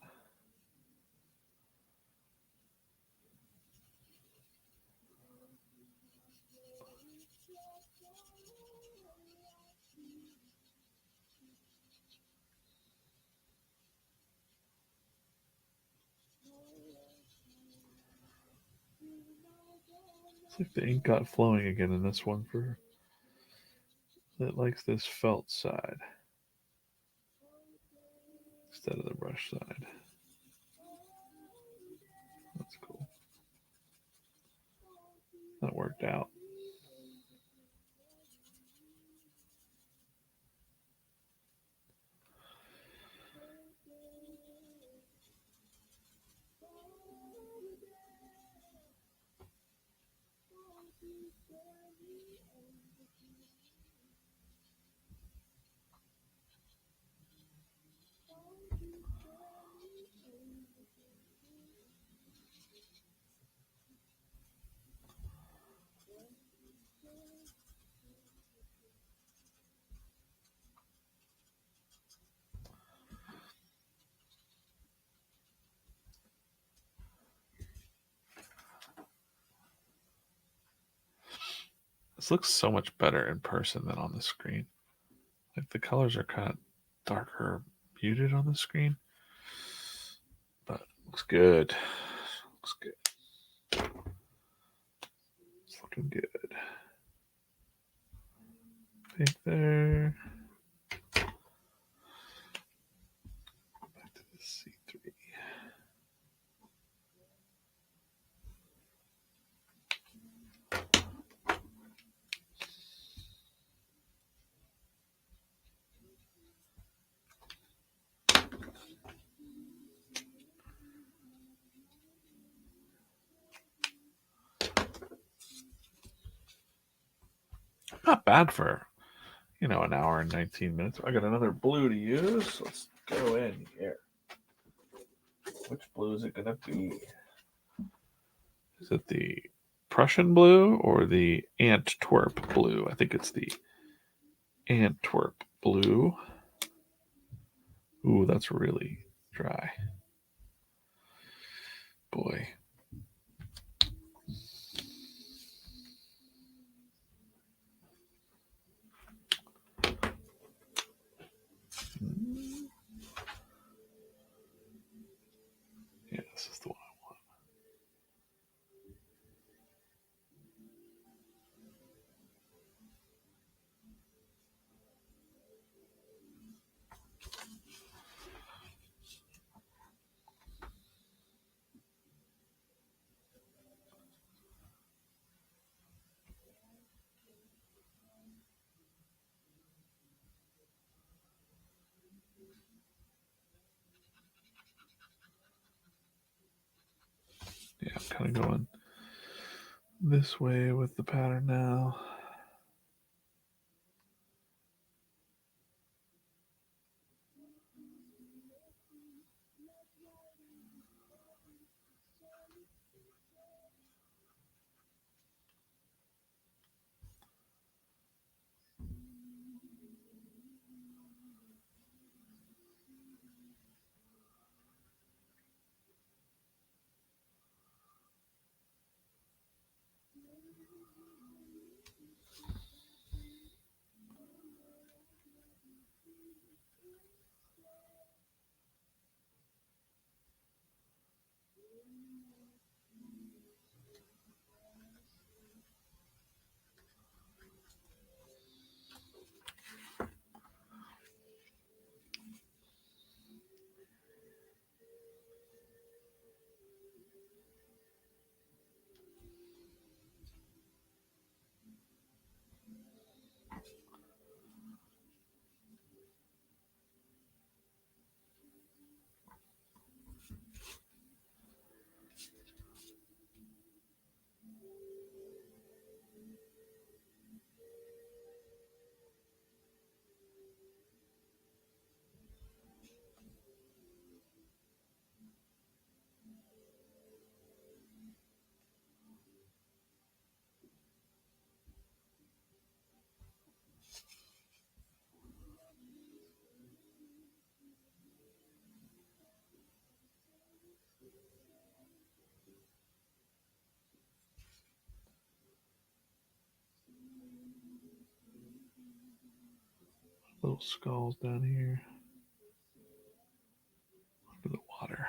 It's like the ink got flowing again in this one for it likes this felt side instead of the brush side. That's cool. That worked out. This looks so much better in person than on the screen. Like the colors are kind of darker, muted on the screen, but looks good. Looks good. It's looking good. Pink there. Back to the C3. Not bad for, an hour and 19 minutes. I got another blue to use. Let's go in here. Which blue is it going to be? Is it the Prussian blue or the Antwerp blue? I think it's the Antwerp blue. Ooh, that's really dry. Boy. Yeah, this is the one I want. kind of going this way with the pattern now. Little skulls down here under the water.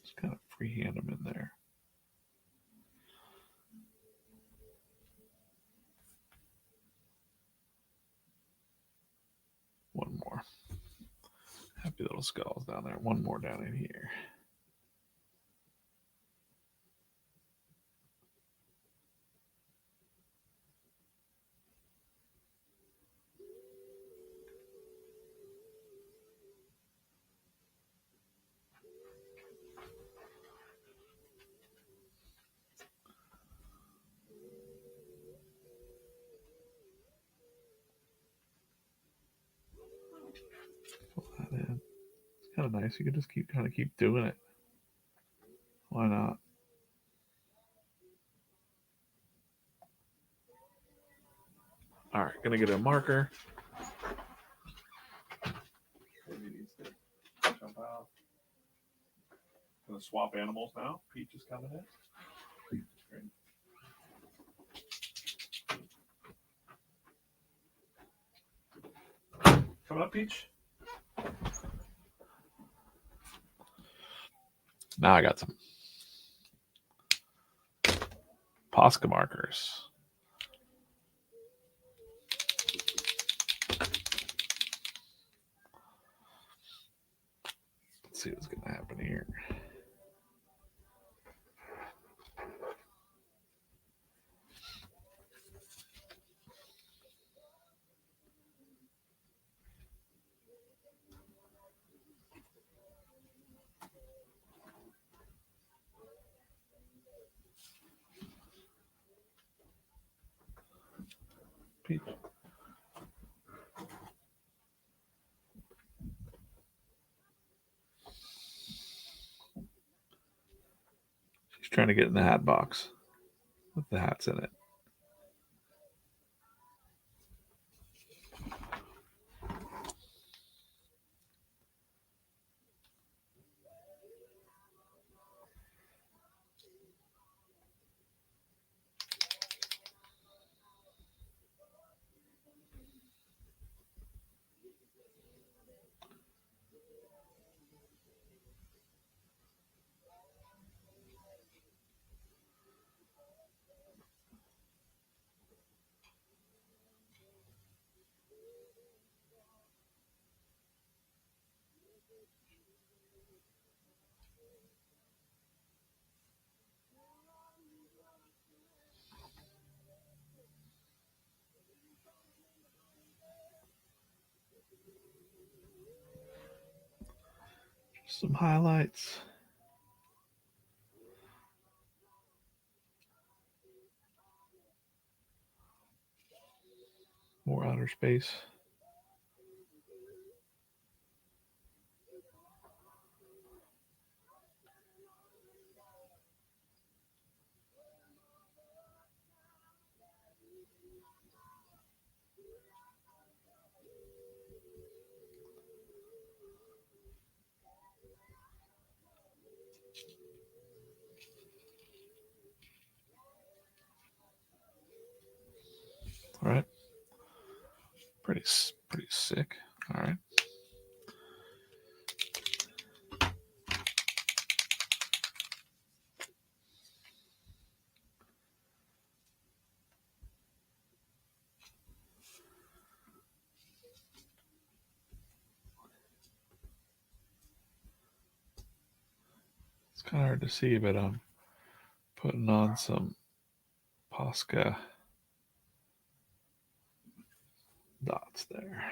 Just kind of freehand them in there. One more. Happy little skulls down there. One more down in here. Pull that in. It's kind of nice. You can just keep doing it. Why not? All right, gonna get a marker. Maybe needs to jump out. Gonna swap animals now. Peach is coming in. Great. Coming up, Peach. Now I got some POSCA markers. Let's see what's gonna happen here. Peach. She's trying to get in the hat box with the hats in it. Some highlights. More outer space. All right. Pretty sick. All right. It's kind of hard to see, but I'm putting on some POSCA dots there.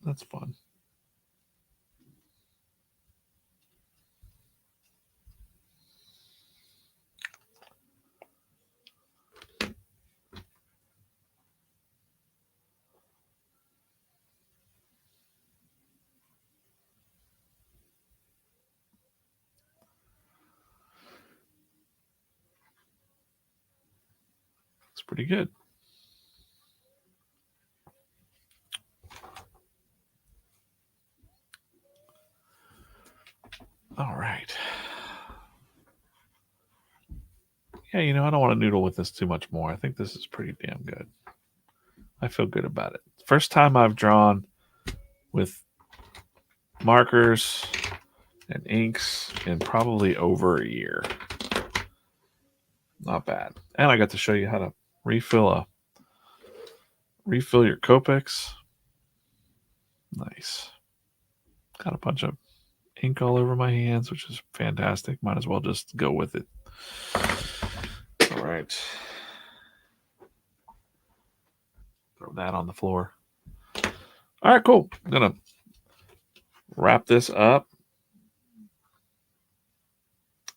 That's fun. It's pretty good. All right. Yeah, you know, I don't want to noodle with this too much more. I think this is pretty damn good. I feel good about it. First time I've drawn with markers and inks in probably over a year. Not bad. And I got to show you how to refill your COPICS. Nice. Got a bunch of ink all over my hands, which is fantastic. Might as well just go with it. All right. Throw that on the floor. All right, cool. I'm going to wrap this up.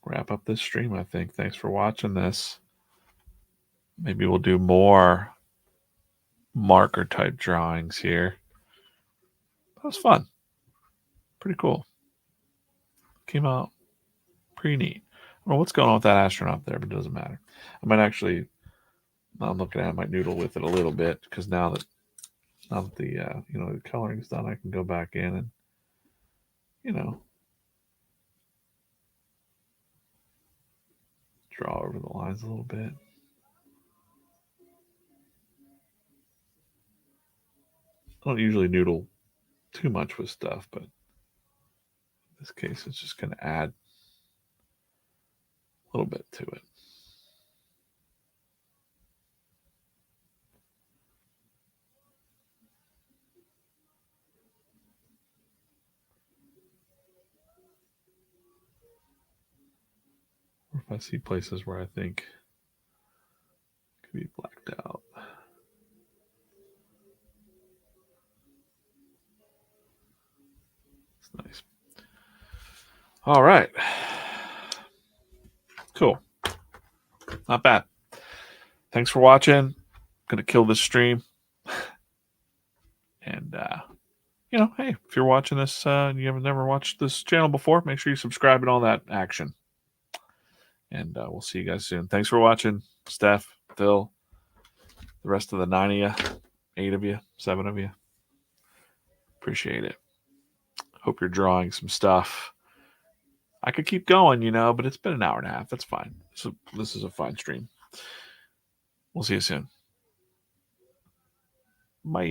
Wrap up this stream, I think. Thanks for watching this. Maybe we'll do more marker type drawings here. That was fun. Pretty cool. Came out pretty neat. I don't know what's going on with that astronaut there, but it doesn't matter. I might actually, now I'm looking at it, I might noodle with it a little bit because now that the the coloring's done, I can go back in and draw over the lines a little bit. I don't usually noodle too much with stuff, but in this case, it's just going to add a little bit to it. Or if I see places where I think it could be blacked out. It's nice. All right. Cool. Not bad. Thanks for watching. Gonna kill this stream. And hey, if you're watching this and you have never watched this channel before, make sure you subscribe and all that action. And we'll see you guys soon. Thanks for watching, Steph, Phil, the rest of the 9 of you, 8 of you, 7 of you. Appreciate it. Hope you're drawing some stuff. I could keep going, but it's been an hour and a half. That's fine. So this is a fine stream. We'll see you soon. Bye.